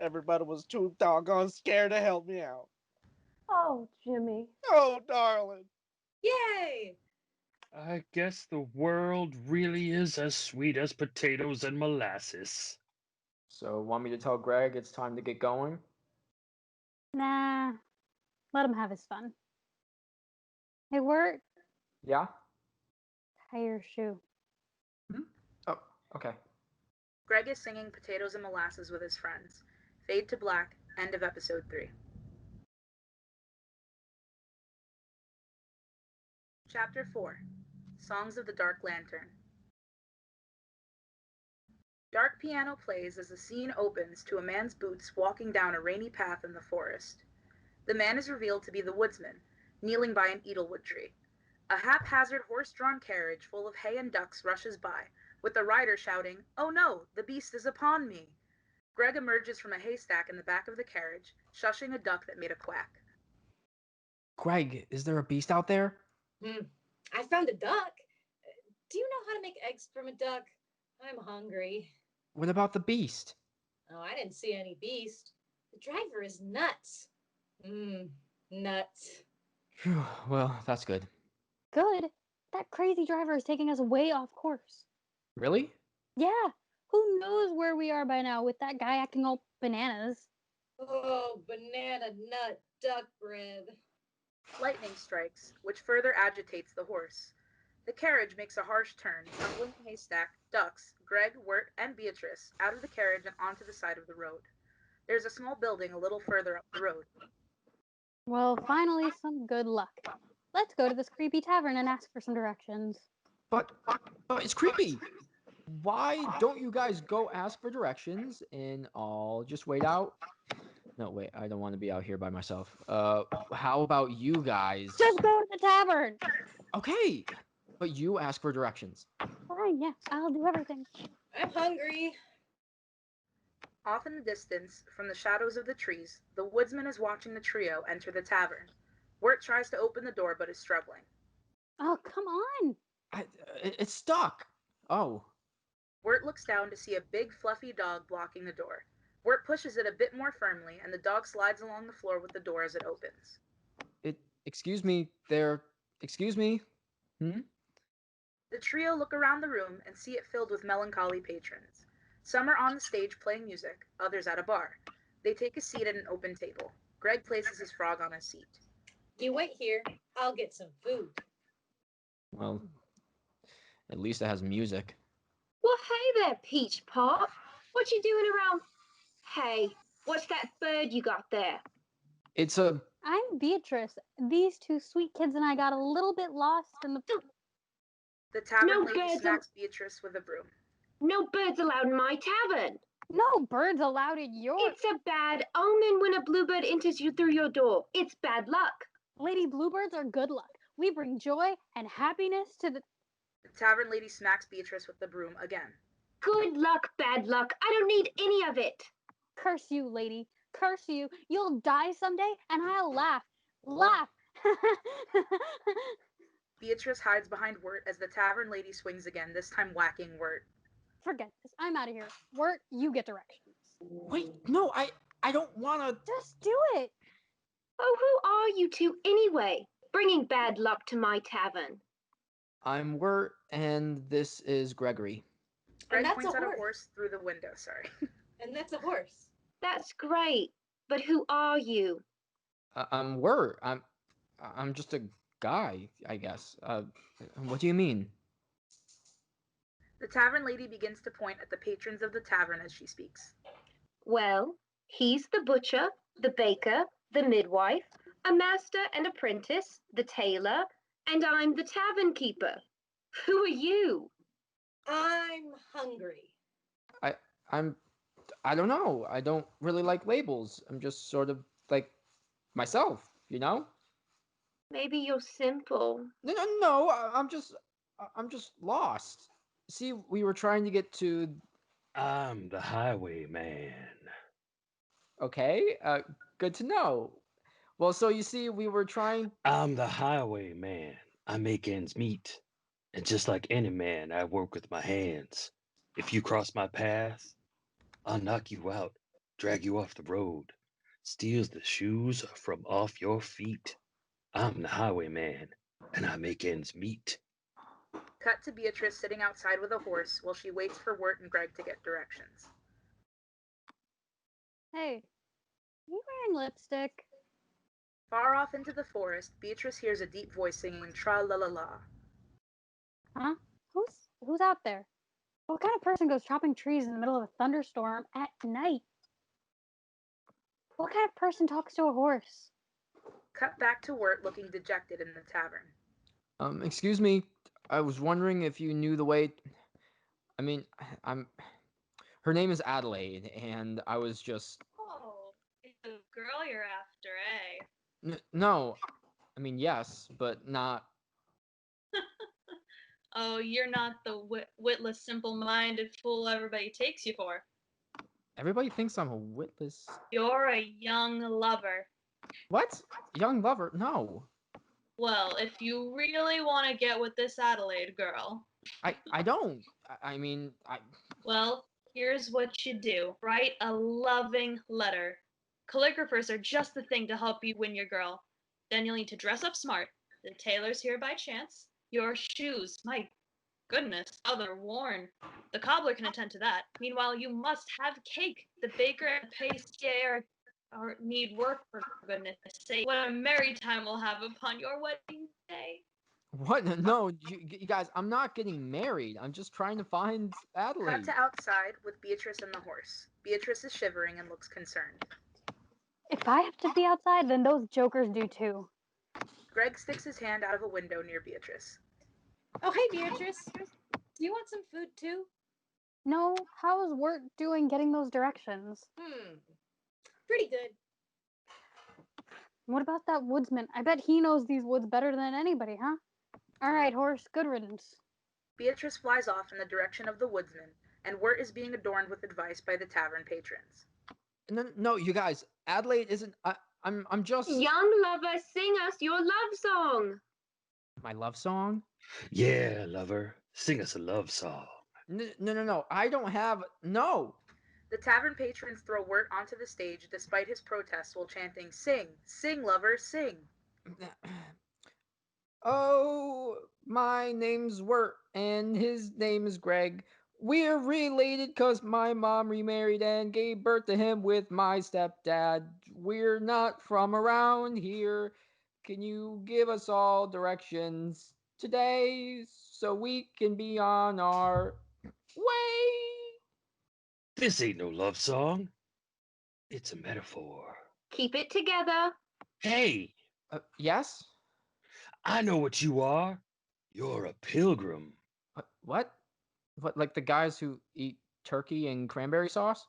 everybody was too doggone scared to help me out. Oh, Jimmy. Oh, darling. Yay! I guess the world really is as sweet as potatoes and molasses. So, want me to tell Greg it's time to get going? Nah, let him have his fun. Hey, Wirt, Yeah? tie your shoe. Oh, okay. Greg is singing Potatoes and Molasses with his friends. Fade to black, end of episode 3. Chapter 4. Songs of the Dark Lantern. Dark piano plays as the scene opens to a man's boots walking down a rainy path in the forest. The man is revealed to be the Woodsman, kneeling by an edelwood tree. A haphazard horse-drawn carriage full of hay and ducks rushes by, with the rider shouting, "Oh no, the beast is upon me!" Greg emerges from a haystack in the back of the carriage, shushing a duck that made a quack. Greg, is there a beast out there? I found a duck. Do you know how to make eggs from a duck? I'm hungry. What about the beast? Oh, I didn't see any beast. The driver is nuts. Nuts. Phew, well, that's good. Good. That crazy driver is taking us way off course. Really? Yeah. Who knows where we are by now with that guy acting all bananas? Oh, banana nut duck bread. Lightning strikes, which further agitates the horse. The carriage makes a harsh turn, tumbling the haystack, ducks, Greg, Wirt, and Beatrice out of the carriage and onto the side of the road. There's a small building a little further up the road. Well, finally, some good luck. Let's go to this creepy tavern and ask for some directions. But it's creepy. Why don't you guys go ask for directions and I'll just wait out? No, wait, I don't want to be out here by myself. How about you guys? Just go to the tavern! Okay, but you ask for directions. Fine, yeah, I'll do everything. I'm hungry. Off in the distance, from the shadows of the trees, the woodsman is watching the trio enter the tavern. Wirt tries to open the door but is struggling. Oh, come on! It's stuck. Oh. Wirt looks down to see a big fluffy dog blocking the door. Wirt pushes it a bit more firmly, and the dog slides along the floor with the door as it opens. Excuse me, there. Excuse me? The trio look around the room and see it filled with melancholy patrons. Some are on the stage playing music, others at a bar. They take a seat at an open table. Greg places his frog on a seat. You wait here. I'll get some food. Well, at least it has music. Well, hey there, Peach Pop. What you doing around? Hey, what's that bird you got there? It's a... I'm Beatrice. These two sweet kids and I got a little bit lost in the... The tavern No lady birds smacks Beatrice with a broom. No birds allowed in my tavern. No birds allowed in yours. It's a bad omen when a bluebird enters you through your door. It's bad luck. Lady Bluebirds are good luck. We bring joy and happiness to the... The tavern lady smacks Beatrice with the broom again. Good luck, bad luck. I don't need any of it. Curse you, lady. Curse you. You'll die someday and I'll laugh. Laugh. Beatrice hides behind Wirt as the tavern lady swings again, this time whacking Wirt. Forget this. I'm out of here. Wirt, you get directions. Wait, no, I don't want to... Just do it. Oh, who are you two anyway? Bringing bad luck to my tavern. I'm Wirt, and this is Gregory. Greg that's points a at a horse. horse through the window, sorry. And that's a horse. That's great. But who are you? I'm Wirt. I'm just a guy, I guess. What do you mean? The tavern lady begins to point at the patrons of the tavern as she speaks. Well, he's the butcher, the baker, the midwife, a master and apprentice, the tailor, and I'm the tavern keeper. Who are you? I'm hungry. I don't know. I don't really like labels. I'm just sort of like myself, you know? Maybe you're simple. No. I'm just lost. See, we were trying to get to. I'm the highwayman. Okay, good to know. Well, so you see, we were trying. I'm the highwayman. I make ends meet. And just like any man, I work with my hands. If you cross my path, I'll knock you out, drag you off the road, steals the shoes from off your feet. I'm the highwayman, and I make ends meet. Cut to Beatrice sitting outside with a horse while she waits for Wirt and Greg to get directions. Hey, are you wearing lipstick? Far off into the forest, Beatrice hears a deep voice singing tra-la-la-la. Huh? Who's out there? What kind of person goes chopping trees in the middle of a thunderstorm at night? What kind of person talks to a horse? Cut back to Wirt looking dejected in the tavern. Excuse me. I was wondering if you knew the way. I mean, I'm. Her name is Adelaide, and I was just. Oh, it's a girl you're after, eh? No, I mean yes, but not. Oh, you're not the witless, simple-minded fool everybody takes you for. Everybody thinks I'm a witless. You're a young lover. What? Young lover? No. Well, if you really want to get with this Adelaide girl. I don't. I mean, I. Well, here's what you do. Write a loving letter. Calligraphers are just the thing to help you win your girl. Then you'll need to dress up smart. The tailor's here by chance. Your shoes, my goodness, how they're worn. The cobbler can attend to that. Meanwhile, you must have cake. The baker and the pastry need work, for goodness sake. What a merry time we'll have upon your wedding day. What? No, you guys, I'm not getting married. I'm just trying to find Cut Adelaide. to outside with Beatrice and the horse. Beatrice is shivering and looks concerned. If I have to be outside, then those jokers do too. Greg sticks his hand out of a window near Beatrice. Oh, hey, Beatrice. Do you want some food too? No, how is Wirt doing getting those directions? Pretty good. What about that woodsman? I bet he knows these woods better than anybody, huh? All right, horse, good riddance. Beatrice flies off in the direction of the woodsman, and Wirt is being adorned with advice by the tavern patrons. No, you guys, Adelaide isn't. I'm just. Young lover, sing us your love song. My love song? Yeah, lover, sing us a love song. No. I don't have. No. The tavern patrons throw Wirt onto the stage despite his protests while chanting, "Sing, sing, lover, sing." Oh, my name's Wirt, and his name is Greg. We're related 'cause my mom remarried and gave birth to him with my stepdad. We're not from around here. Can you give us all directions today so we can be on our way? This ain't no love song. It's a metaphor. Keep it together. Hey, Yes? I know what you are. You're a pilgrim. What? What, like the guys who eat turkey and cranberry sauce?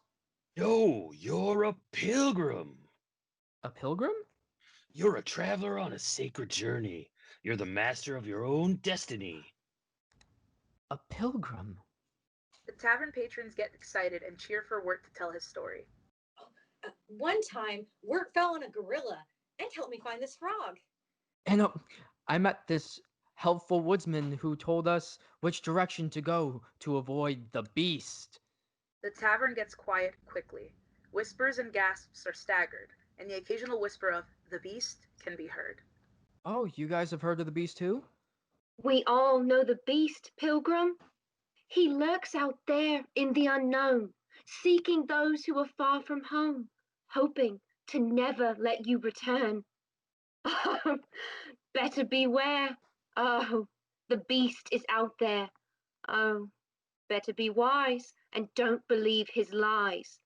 No, you're a pilgrim. A pilgrim? You're a traveler on a sacred journey. You're the master of your own destiny. A pilgrim? The tavern patrons get excited and cheer for Wirt to tell his story. One time, Wirt fell on a gorilla and helped me find this frog. And I met this helpful woodsman who told us which direction to go to avoid the beast. The tavern gets quiet quickly. Whispers and gasps are staggered, and the occasional whisper of "the beast" can be heard. Oh, you guys have heard of the beast too? We all know the beast, pilgrim. He lurks out there in the unknown, seeking those who are far from home, hoping to never let you return. Oh, better beware. Oh, the beast is out there. Oh, better be wise and don't believe his lies.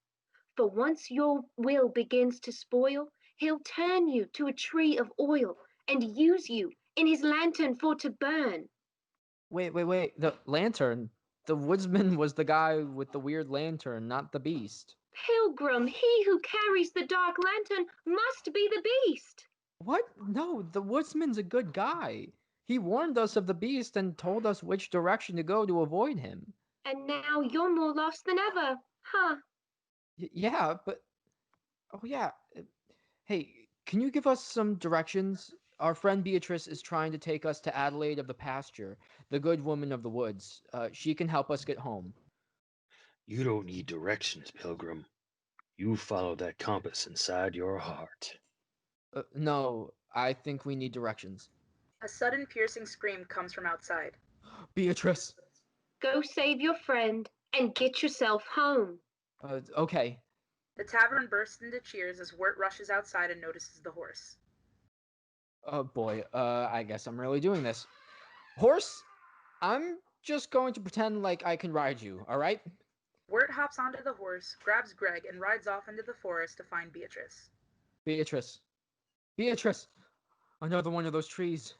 For once your will begins to spoil, he'll turn you to a tree of oil and use you in his lantern for to burn. Wait. The lantern? The woodsman was the guy with the weird lantern, not the beast. Pilgrim, he who carries the dark lantern must be the beast. What? No, the woodsman's a good guy. He warned us of the beast and told us which direction to go to avoid him. And now you're more lost than ever, huh? Yeah, but... Oh, yeah. Hey, can you give us some directions? Our friend Beatrice is trying to take us to Adelaide of the pasture, the good woman of the woods. She can help us get home. You don't need directions, Pilgrim. You follow that compass inside your heart. No, I think we need directions. A sudden piercing scream comes from outside. Beatrice! Go save your friend and get yourself home. Okay. The tavern bursts into cheers as Wirt rushes outside and notices the horse. Oh boy, I guess I'm really doing this. Horse, I'm just going to pretend like I can ride you, alright? Wirt hops onto the horse, grabs Greg, and rides off into the forest to find Beatrice. Beatrice! Another one of those trees.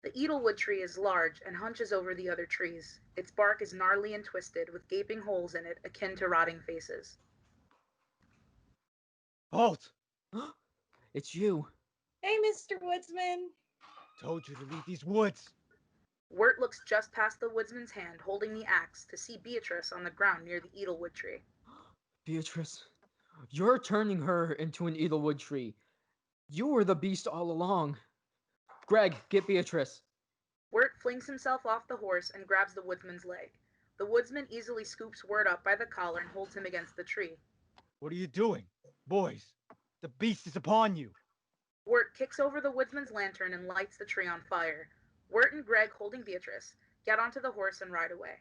The Edelwood tree is large and hunches over the other trees. Its bark is gnarly and twisted, with gaping holes in it akin to rotting faces. Halt! It's you. Hey, Mr. Woodsman. Told you to leave these woods. Wirt looks just past the woodsman's hand, holding the axe, to see Beatrice on the ground near the Edelwood tree. Beatrice, you're turning her into an Edelwood tree. You were the beast all along. Greg, get Beatrice. Wirt flings himself off the horse and grabs the woodsman's leg. The woodsman easily scoops Wirt up by the collar and holds him against the tree. What are you doing? Boys, the beast is upon you. Wirt kicks over the woodsman's lantern and lights the tree on fire. Wirt and Greg, holding Beatrice, get onto the horse and ride away.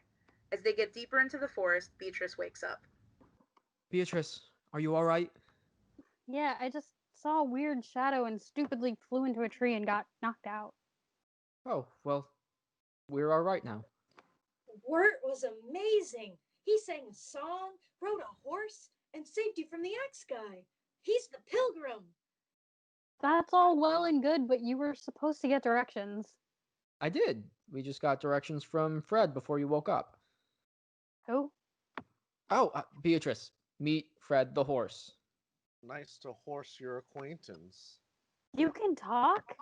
As they get deeper into the forest, Beatrice wakes up. Beatrice, are you alright? Yeah, I just saw a weird shadow and stupidly flew into a tree and got knocked out. Oh, well, we're alright now. Wirt was amazing. He sang a song, rode a horse, and saved you from the axe guy. He's the pilgrim. That's all well and good, but you were supposed to get directions. I did. We just got directions from Fred before you woke up. Who? Oh, Beatrice, meet Fred the horse. Nice to horse your acquaintance. You can talk?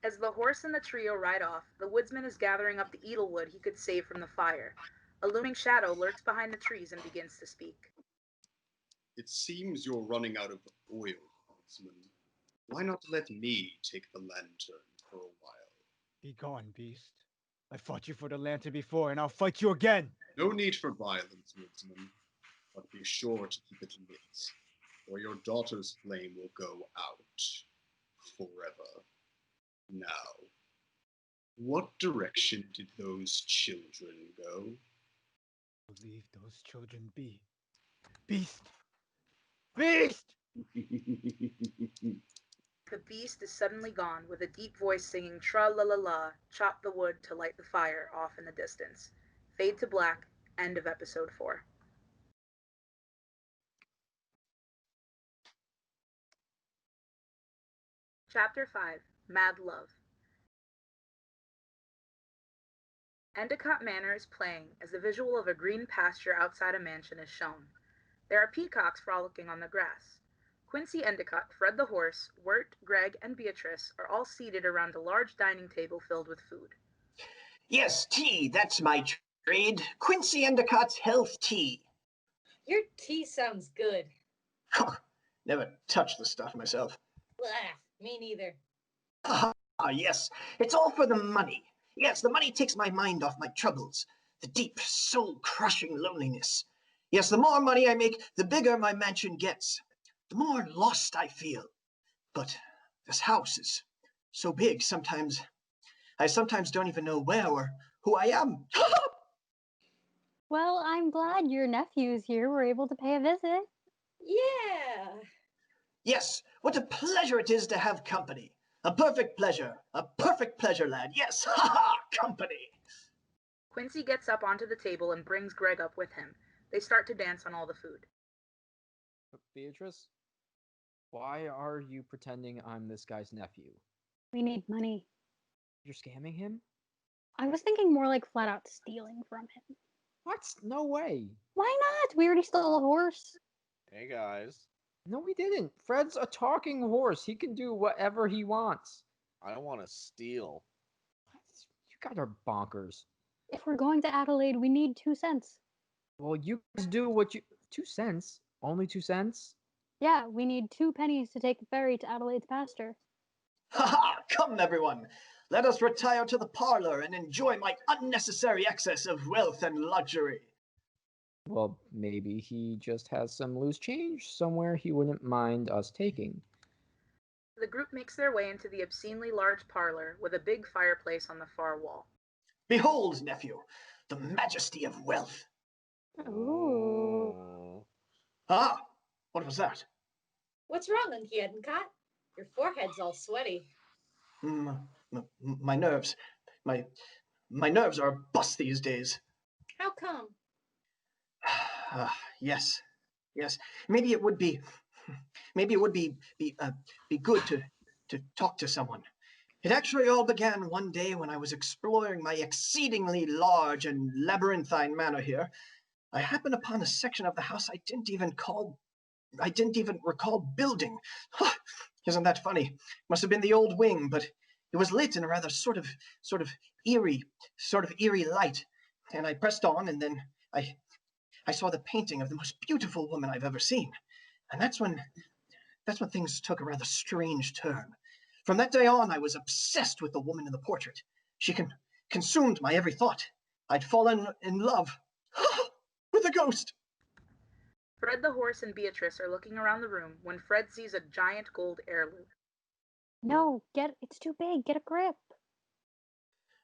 As the horse and the trio ride off, the woodsman is gathering up the Edelwood he could save from the fire. A looming shadow lurks behind the trees and begins to speak. It seems you're running out of oil, Woodsman. Why not let me take the lantern for a while? Be gone, beast. I fought you for the lantern before, and I'll fight you again. No need for violence, Woodsman, but be sure to keep it lit, or your daughter's flame will go out forever. Now, what direction did those children go? Leave those children be. Beast! Beast! The beast is suddenly gone, with a deep voice singing tra-la-la-la, chop the wood to light the fire off in the distance. Fade to black, end of episode 4. Chapter 5, Mad Love. Endicott Manor is playing as the visual of a green pasture outside a mansion is shown. There are peacocks frolicking on the grass. Quincy, Endicott, Fred the horse, Wirt, Greg, and Beatrice are all seated around a large dining table filled with food. Yes, tea, that's my trade. Quincy Endicott's health tea. Your tea sounds good. Never touched the stuff myself. Blah, me neither. Yes, it's all for the money. Yes, the money takes my mind off my troubles, the deep, soul-crushing loneliness. Yes, the more money I make, the bigger my mansion gets, the more lost I feel. But this house is so big, I sometimes don't even know where or who I am. Well, I'm glad your nephews here were able to pay a visit. Yeah. Yes, what a pleasure it is to have company. A perfect pleasure, lad. Yes, company. Quincy gets up onto the table and brings Greg up with him. They start to dance on all the food. Beatrice? Why are you pretending I'm this guy's nephew? We need money. You're scamming him? I was thinking more like flat out stealing from him. What? No way. Why not? We already stole a horse. Hey guys, No, we didn't. Fred's a talking horse. He can do whatever he wants. I don't want to steal. You guys are bonkers. If we're going to Adelaide, we need 2 cents. Well, you guys do what you... 2 cents? Only 2 cents? Yeah, we need 2 pennies to take the ferry to Adelaide's pasture. Ha ha! Come, everyone. Let us retire to the parlor and enjoy my unnecessary excess of wealth and luxury. Well, maybe he just has some loose change somewhere he wouldn't mind us taking. The group makes their way into the obscenely large parlor with a big fireplace on the far wall. Behold, nephew, the majesty of wealth. Ooh. Ah, what was that? What's wrong, Uncle Endicott? Your forehead's all sweaty. My nerves. My nerves are bust these days. How come? Yes. Maybe it would be good to talk to someone. It actually all began one day when I was exploring my exceedingly large and labyrinthine manor here. I happened upon a section of the house I didn't even recall building. Isn't that funny? Must have been the old wing, but it was lit in a rather sort of eerie light. And I pressed on, and then I saw the painting of the most beautiful woman I've ever seen. And that's when things took a rather strange turn. From that day on, I was obsessed with the woman in the portrait. She consumed my every thought. I'd fallen in love with a ghost. Fred the horse and Beatrice are looking around the room when Fred sees a giant gold heirloom. No, it's too big. Get a grip.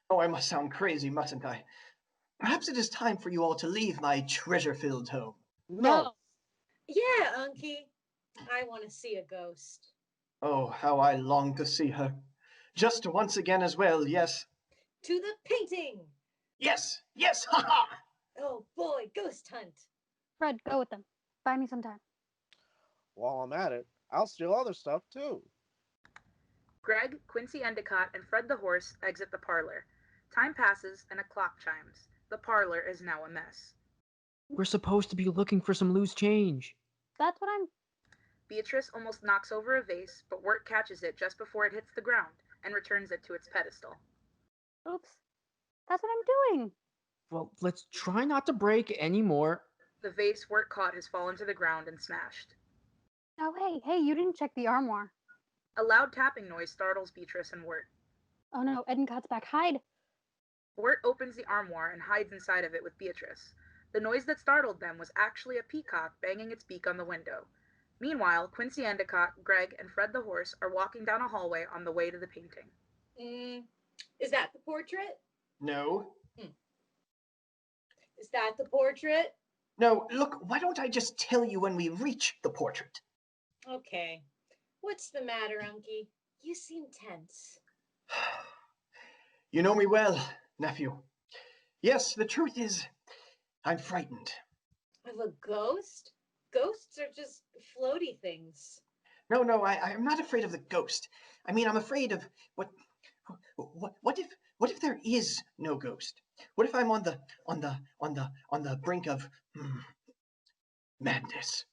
Oh, I must sound crazy, mustn't I? Perhaps it is time for you all to leave my treasure-filled home. No. Yeah, Unky. I want to see a ghost. Oh, how I long to see her. Just once again as well, yes. To the painting! Yes, ha ha! Oh boy, ghost hunt. Fred, go with them. Buy me some time. While I'm at it, I'll steal other stuff too. Greg, Quincy Endicott, and Fred the horse exit the parlor. Time passes and a clock chimes. The parlor is now a mess. We're supposed to be looking for some loose change. That's what I'm... Beatrice almost knocks over a vase, but Wirt catches it just before it hits the ground and returns it to its pedestal. Oops. That's what I'm doing. Well, let's try not to break any more. The vase Wirt caught has fallen to the ground and smashed. Oh, hey, you didn't check the armoire. A loud tapping noise startles Beatrice and Wirt. Oh no, Endicott's back. Hide. Wirt opens the armoire and hides inside of it with Beatrice. The noise that startled them was actually a peacock banging its beak on the window. Meanwhile, Quincy Endicott, Greg, and Fred the horse are walking down a hallway on the way to the painting. Is that the portrait? No. Is that the portrait? No, look, why don't I just tell you when we reach the portrait? Okay. What's the matter, Unky? You seem tense. You know me well, nephew. Yes, the truth is, I'm frightened. Of a ghost? Ghosts are just floaty things. No, I'm not afraid of the ghost. I mean, I'm afraid of what if there is no ghost? What if I'm on the brink of madness?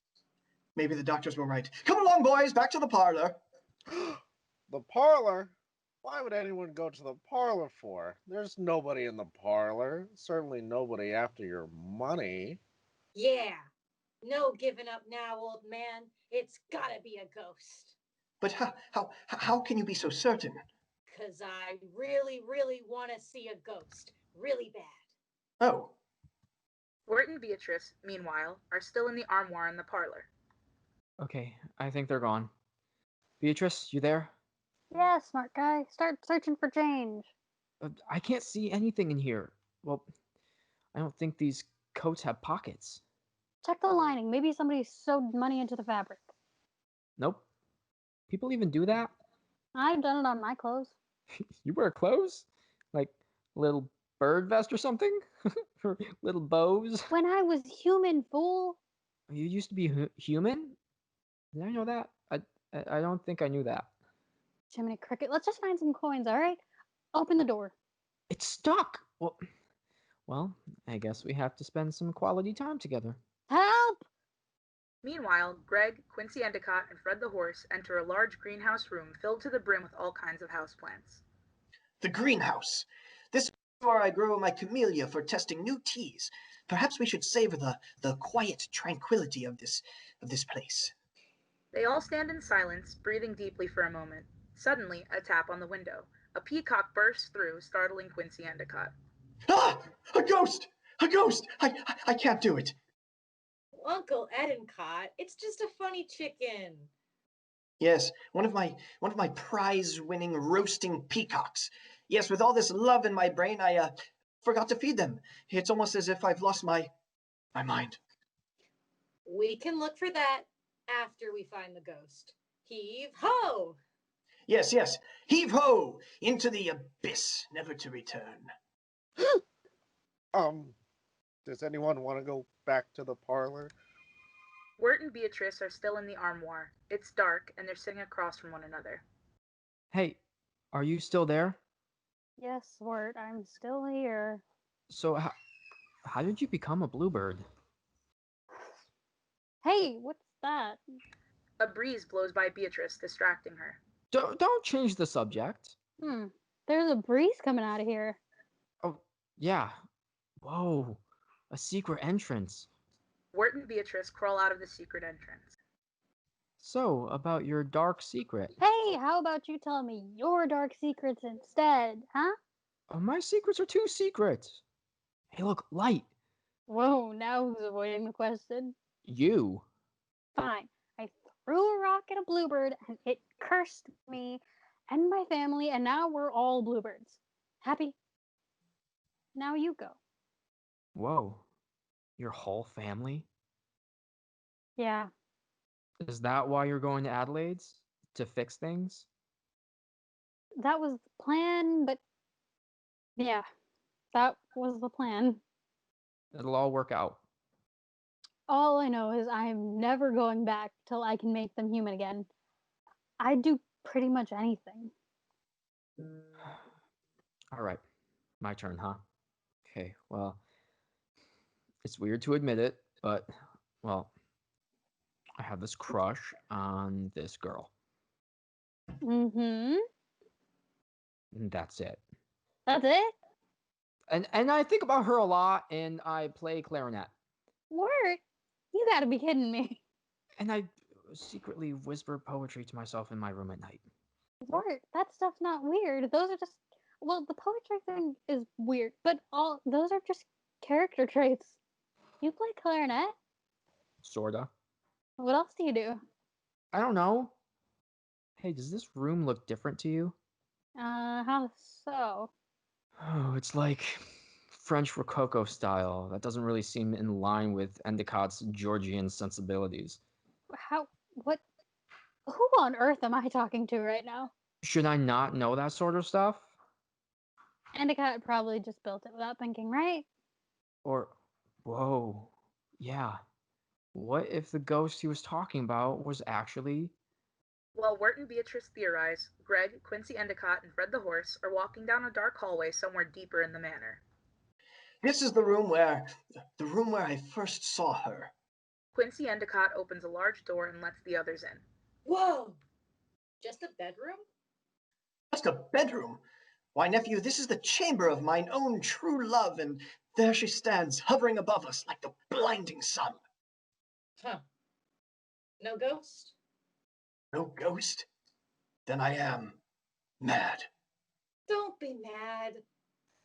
Maybe the doctors were right. Come along, boys, back to the parlor. The parlor? Why would anyone go to the parlor for? There's nobody in the parlor. Certainly nobody after your money. Yeah. No giving up now, old man. It's gotta be a ghost. But how can you be so certain? 'Cause I really, really want to see a ghost. Really bad. Oh. Wirt and Beatrice, meanwhile, are still in the armoire in the parlor. Okay, I think they're gone. Beatrice, you there? Yeah, smart guy. Start searching for change. I can't see anything in here. Well, I don't think these coats have pockets. Check the lining. Maybe somebody sewed money into the fabric. Nope. People even do that? I've done it on my clothes. You wear clothes? Like a little bird vest or something? Or little bows? When I was human, fool. You used to be human? Did I know that? I I don't think I knew that. Jiminy Cricket, let's just find some coins, all right? Open the door. It's stuck! Well, I guess we have to spend some quality time together. Help! Meanwhile, Greg, Quincy Endicott, and Fred the horse enter a large greenhouse room filled to the brim with all kinds of houseplants. The greenhouse. This is where I grow my camellia for testing new teas. Perhaps we should savor the quiet tranquility of this place. They all stand in silence, breathing deeply for a moment. Suddenly, a tap on the window. A peacock bursts through, startling Quincy Endicott. Ah! A ghost! A ghost! I can't do it. Uncle Endicott, it's just a funny chicken. Yes, one of my prize-winning roasting peacocks. Yes, with all this love in my brain, I forgot to feed them. It's almost as if I've lost my mind. We can look for that after we find the ghost. Heave ho! Yes, heave ho into the abyss, never to return. Does anyone want to go back to the parlor? Wirt and Beatrice are still in the armoire. It's dark, and they're sitting across from one another. Hey, are you still there? Yes, Wirt, I'm still here. So, how did you become a bluebird? Hey, what's that? A breeze blows by Beatrice, distracting her. Don't change the subject. There's a breeze coming out of here. Oh, yeah. Whoa, a secret entrance. Wirt and Beatrice crawl out of the secret entrance. So, about your dark secret. Hey, how about you tell me your dark secrets instead, huh? Oh, my secrets are too secret. Hey, look, light. Whoa, now who's avoiding the question? You. Fine. I threw a rock at a bluebird and it cursed me and my family, and now we're all bluebirds. Happy? Now you go. Whoa, your whole family? Yeah. Is that why you're going to Adelaide's? To fix things? That was the plan, but yeah, that was the plan. It'll all work out. All I know is I'm never going back till I can make them human again. I'd do pretty much anything. All right, my turn, huh? Okay, well, it's weird to admit it, but, well, I have this crush on this girl. Mm-hmm. And that's it. That's it? And I think about her a lot, and I play clarinet. Wirt? You gotta be kidding me. And I secretly whisper poetry to myself in my room at night. Wirt, that stuff's not weird. Those are just, well, the poetry thing is weird, but all those are just character traits. You play clarinet? Sorta. What else do you do? I don't know. Hey, does this room look different to you? How so? Oh, it's like French Rococo style. That doesn't really seem in line with Endicott's Georgian sensibilities. What? Who on earth am I talking to right now? Should I not know that sort of stuff? Endicott probably just built it without thinking, right? Or, whoa, yeah. What if the ghost he was talking about was actually... While Wirt and Beatrice theorize, Greg, Quincy Endicott, and Fred the horse are walking down a dark hallway somewhere deeper in the manor. This is the room where I first saw her. Quincy Endicott opens a large door and lets the others in. Whoa! Just a bedroom? Just a bedroom? Why, nephew, this is the chamber of mine own true love, and there she stands, hovering above us like the blinding sun. Huh. No ghost? No ghost? Then I am mad. Don't be mad.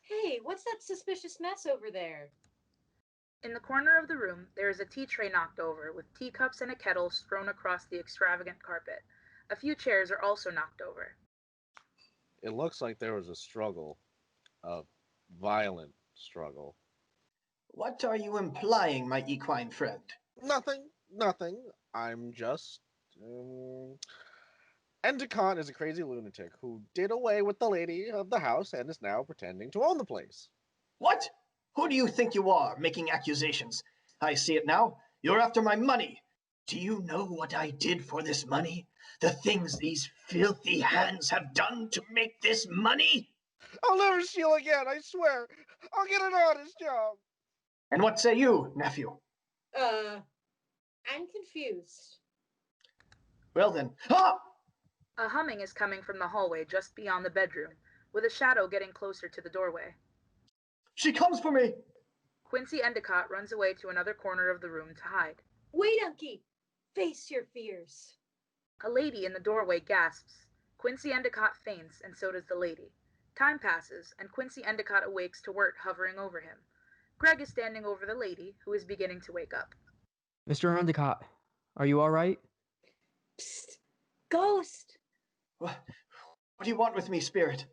Hey, what's that suspicious mess over there? In the corner of the room, there is a tea tray knocked over, with teacups and a kettle strewn across the extravagant carpet. A few chairs are also knocked over. It looks like there was a struggle. A violent struggle. What are you implying, my equine friend? Nothing. I'm just... Endicott is a crazy lunatic who did away with the lady of the house and is now pretending to own the place. What? Who do you think you are, making accusations? I see it now. You're after my money. Do you know what I did for this money? The things these filthy hands have done to make this money? I'll never steal again, I swear. I'll get an honest job. And what say you, nephew? I'm confused. Well then, ah! A humming is coming from the hallway just beyond the bedroom, with a shadow getting closer to the doorway. She comes for me! Quincy Endicott runs away to another corner of the room to hide. Wait, Unky! Face your fears. A lady in the doorway gasps. Quincy Endicott faints, and so does the lady. Time passes, and Quincy Endicott awakes to Wirt hovering over him. Greg is standing over the lady, who is beginning to wake up. Mr. Endicott, are you all right? Psst! Ghost! What do you want with me, spirit?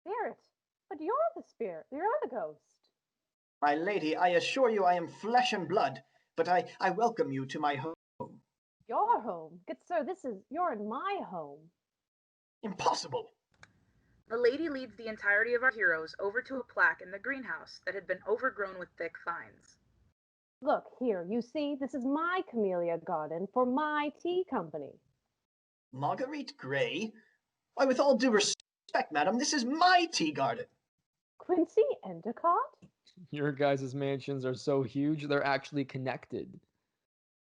Spirit? But you're the spirit. You're the ghost. My lady, I assure you I am flesh and blood, but I welcome you to my home. Your home? Good sir, you're in my home. Impossible! The lady leads the entirety of our heroes over to a plaque in the greenhouse that had been overgrown with thick vines. Look, here, you see, this is my camellia garden for my tea company. Marguerite Gray? Why, with all due respect, madam, this is my tea garden. Quincy Endicott? Your guys' mansions are so huge, they're actually connected.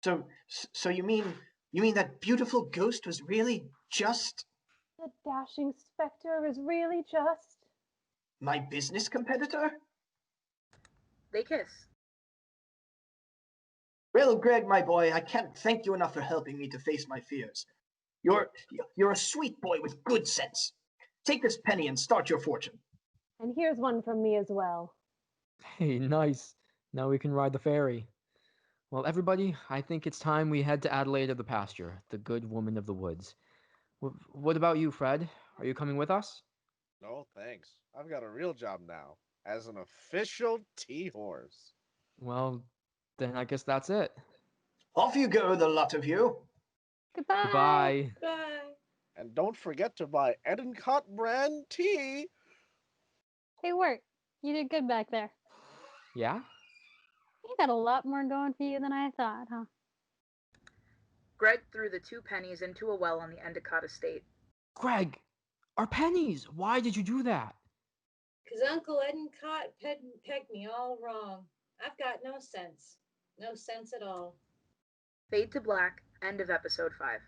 So you mean that beautiful ghost was really just... The dashing spectre is really just... my business competitor? They kiss. Well, Greg, my boy, I can't thank you enough for helping me to face my fears. You're a sweet boy with good sense. Take this penny and start your fortune. And here's one from me as well. Hey, nice. Now we can ride the ferry. Well, everybody, I think it's time we head to Adelaide of the pasture, the good woman of the woods. What about you, Fred? Are you coming with us? No, thanks. I've got a real job now, as an official tea horse. Well, then I guess that's it. Off you go, the lot of you. Goodbye. Goodbye. Bye. And don't forget to buy Endicott brand tea. Hey, Wirt, you did good back there. Yeah? You got a lot more going for you than I thought, huh? Greg threw the 2 pennies into a well on the Endicott estate. Greg, our pennies! Why did you do that? 'Cause Uncle Endicott pegged me all wrong. I've got no sense. No sense at all. Fade to black. End of episode 5.